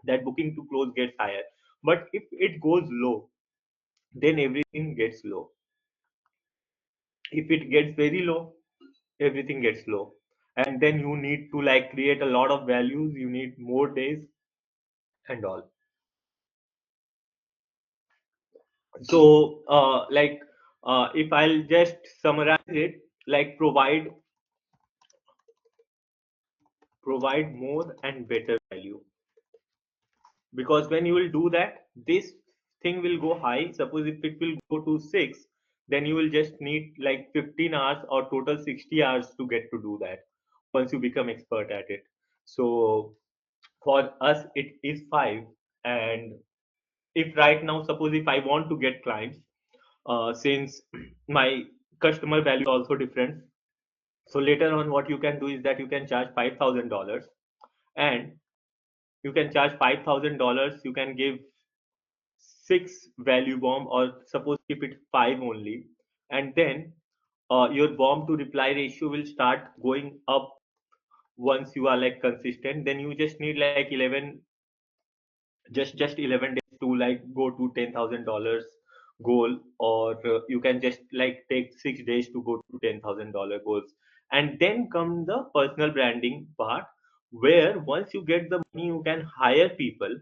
that booking to close gets higher. But if it goes low, then everything gets low. If it gets very low, everything gets low. And then you need to like create a lot of values, you need more days and all. So if I'll just summarize it, like provide more and better value, because when you will do that, this thing will go high. Suppose if it will go to 6, then you will just need like 15 hours or total 60 hours to get to do that once you become expert at it. So for us it is 5. And if right now, suppose if I want to get clients, since my customer value is also different, so later on what you can do is that you can charge $5,000, and you can charge $5,000, you can give 6 value bomb, or suppose keep it 5 only. And then your bomb to reply ratio will start going up. Once you are like consistent, then you just need like 11, just 11 days to like go to $10,000 goal, or you can just like take 6 days to go to $10,000 goals. And then come the personal branding part, where once you get the money, you can hire people,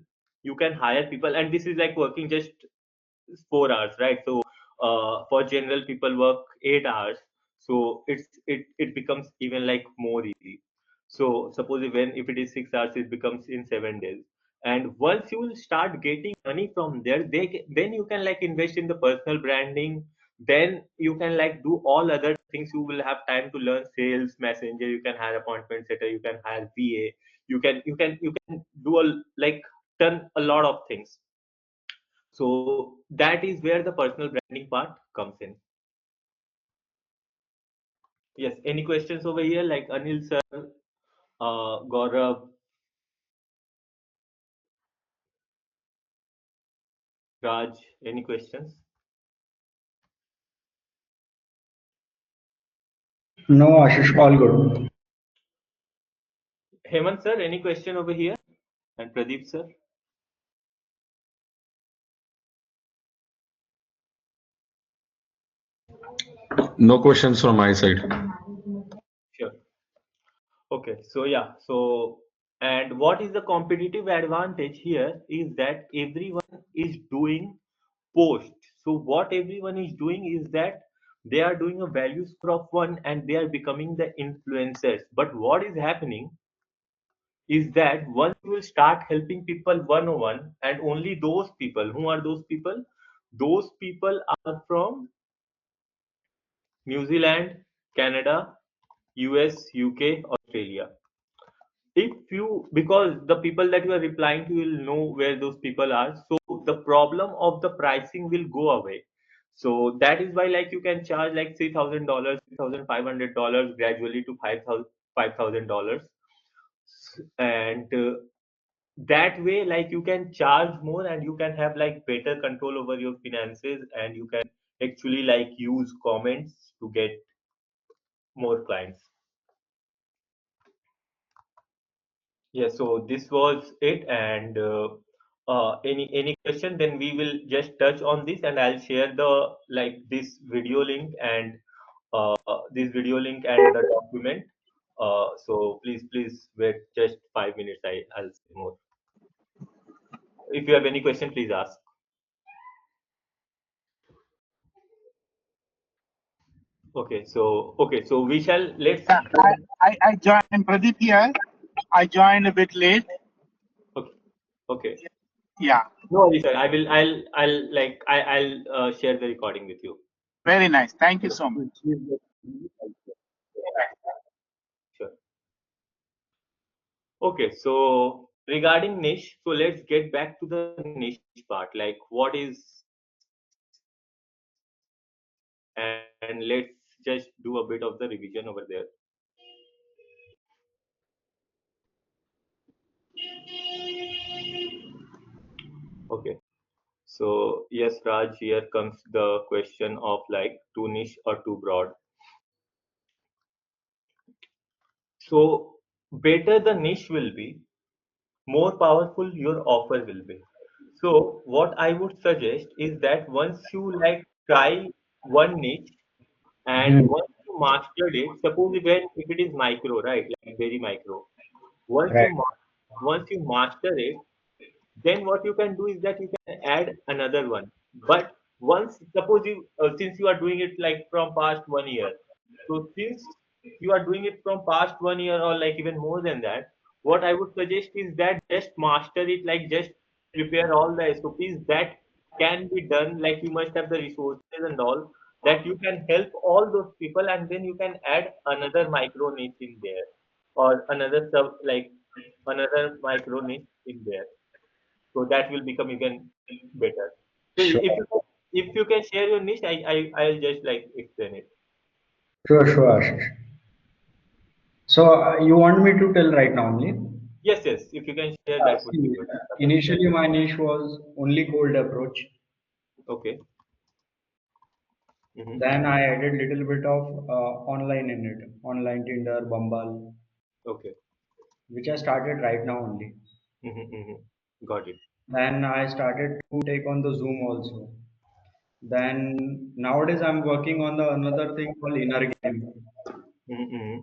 and this is like working just 4 hours, right? So for general people work 8 hours, so it becomes even like more easy. So suppose if it is 6 hours, it becomes in 7 days. And once you will start getting money from there, then you can like invest in the personal branding. Then you can like do all other things. You will have time to learn sales, messenger. You can hire appointment setter. You can hire VA. You can do like done a lot of things. So that is where the personal branding part comes in. Yes. Any questions over here? Like Anil sir, Gaurav, Raj, any questions? No, Ashish, all good. Hemant sir, any question over here? And Pradeep sir? No questions from my side. Sure. Okay. So yeah. So, and what is the competitive advantage here is that everyone is doing post. So what everyone is doing is that they are doing a value score of 1 and they are becoming the influencers. But what is happening is that once you will start helping people one-on-one, and only those people, who are those people? Those people are from New Zealand, Canada, US, UK, Australia. If you, because the people that you are replying to will know where those people are, so the problem of the pricing will go away. So that is why, like, you can charge like $3,000, $3,500 gradually to $5,000, and that way, like, you can charge more and you can have like better control over your finances, and you can actually like use comments to get more clients. Yeah, so this was it, and any question, then we will just touch on this, and I'll share the like this video link and the document. So please wait just 5 minutes. I'll say more. If you have any question, please ask. Okay, so we shall let's. Yeah, I joined Pradeep here. I joined a bit late. Okay, okay. Yeah, No worries, sir. I'll share the recording with you. very nice. Thank you so much. Sure. Okay, so regarding niche, so let's get back to the niche part. Like, what is, and let's just do a bit of the revision over there. Okay. So yes, Raj, here comes the question of like too niche or too broad. So better the niche will be, more powerful your offer will be. So what I would suggest is that once you like try one niche, and once you mastered it, suppose if it is micro, right, like very micro, once Right. you once you master it, then what you can do is that you can add another one. But once, suppose you since you are doing it like from past 1 year, so since you are doing it from past 1 year or like even more than that, what I would suggest is that just master it, like just prepare all the SOPs that can be done, like you must have the resources and all, that you can help all those people, and then you can add another micro niche in there, or another sub, like another micro niche in there, so that will become even better. So Sure, if you can share your niche, I'll just like explain it. sure, Ashish. So you want me to tell right now only? Yes, if you can share, that would be See, good. Suppose share initially your, my niche was only cold approach. okay. Mm-hmm. Then I added little bit of online in it, online Tinder, Bumble, Okay. which I started right now only. Got it. Then I started to take on the Zoom also. Then nowadays I'm working on the another thing called inner game. Mm-hmm.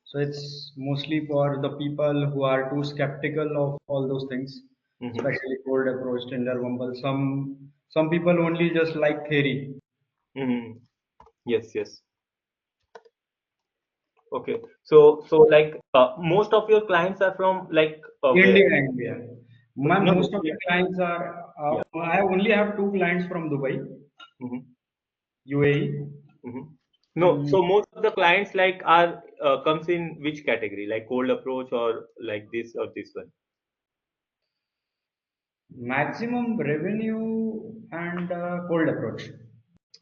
So it's mostly for the people who are too skeptical of all those things, Mm-hmm. especially cold approach, Tinder, Bumble. Some people only just like theory. Mm-hmm. Yes. Okay. So like most of your clients are from like where? India. My No, no. most of the clients are. Yeah. I only have two clients from Dubai, Mm-hmm. UAE. Mm-hmm. No, so most of the clients like are comes in which category, like cold approach or like this or this one? Maximum revenue and cold approach.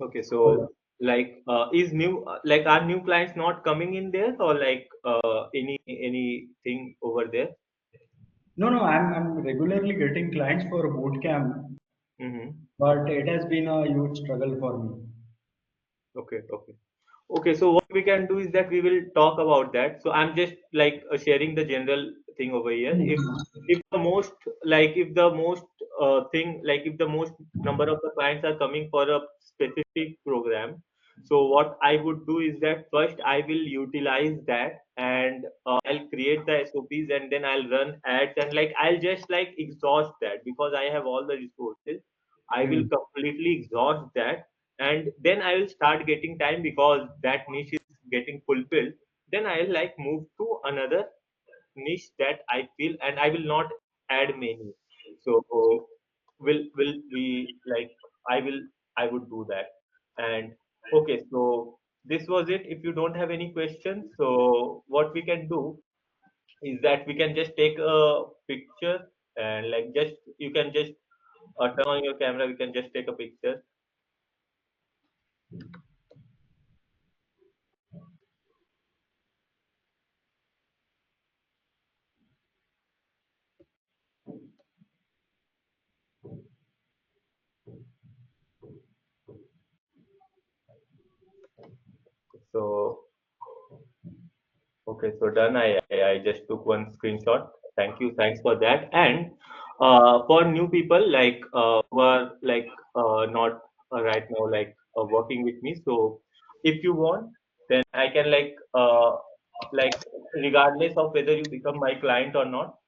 Okay, Cold. so like is new like are new clients not coming in there, or like anything over there? No. I'm regularly getting clients for boot camp, Mm-hmm. but it has been a huge struggle for me. Okay, so what we can do is that we will talk about that. So I'm just like sharing the general thing over here. If the most if the most thing, like if the most number of the clients are coming for a specific program, so what I would do is that first I will utilize that, and I'll create the SOPs, and then I'll run ads, and like I'll just like exhaust that because I have all the resources. I will Hmm. completely exhaust that, and then I will start getting time because that niche is getting fulfilled. Then I will like move to another niche that I feel, and I will not add many. So will be like I will I would do that. And okay, so this was it. If you don't have any questions, so what we can do is that we can just take a picture, and like just you can just turn on your camera. We can just take a picture. So okay, so done. I just took one screenshot. Thank you. Thanks for that. And for new people who are not right now working with me. So if you want, then I can like regardless of whether you become my client or not,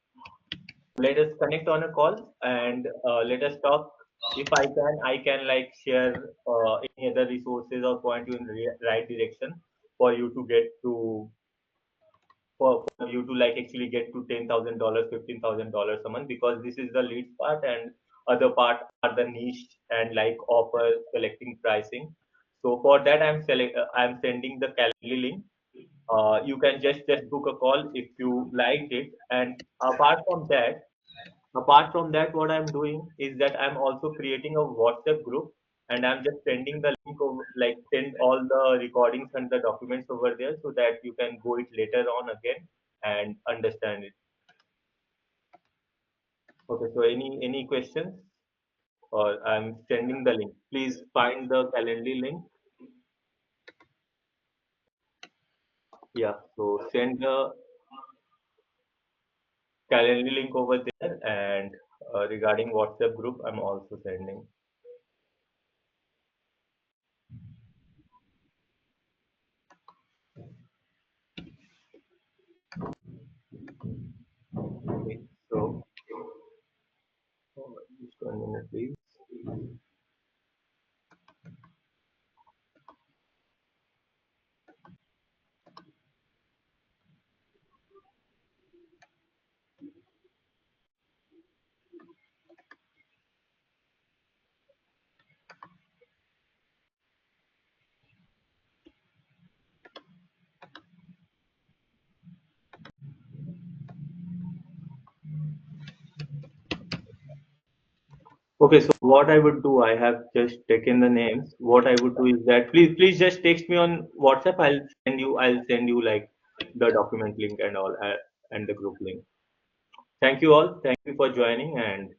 let us connect on a call and let us talk. If I can like share any other resources or point you in the right direction for you to get to for you to like actually get to $10,000, $15,000 a month, because this is the lead part and other part are the niche and like offer collecting pricing. So for that I'm sending the Calendly link. You can just book a call if you liked it. And apart from that, what I'm doing is that I'm also creating a WhatsApp group, and I'm just sending the link over, like send all the recordings and the documents over there so that you can go it later on again and understand it. Okay, so any questions? Or I'm sending the link. Please find the Calendly link. Yeah, so send the Calendly link over there, and regarding WhatsApp group, I'm also sending. Okay, so just 1 minute, please. Okay, so what I would do, I have just taken the names. What I would do is that please just text me on WhatsApp. I'll send you like the document link and all and the group link. Thank you all. Thank you for joining, and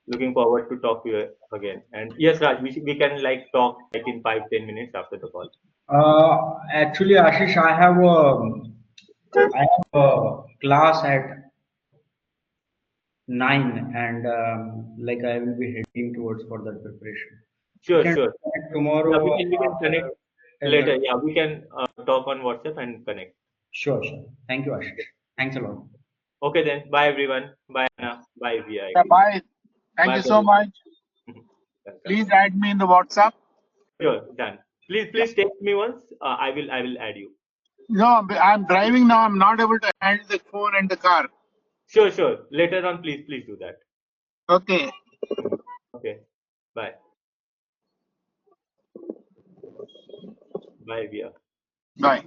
looking forward to talk to you again. And yes, Raj, we can like talk like in 5-10 minutes after the call. Actually, Ashish, I have a class at 9, and like I will be heading towards for that preparation. We Sure, can sure. connect Yeah, tomorrow we can connect after later. 10:30. Yeah, we can talk on WhatsApp and connect. Sure, sure. Thank you, Ashish. Thanks a lot. Okay then. Bye everyone. Bye Anna. Bye Via Yeah, everyone. bye. Thank Bye you so Pradeep. much. Welcome. Please add me in the WhatsApp. Sure, done. Yeah. Please text me once. I will add you. No, I'm driving now. I'm not able to handle the phone and the car. Sure, sure. Later on, please do that. Okay. Okay. Bye. Bye, Via. Bye.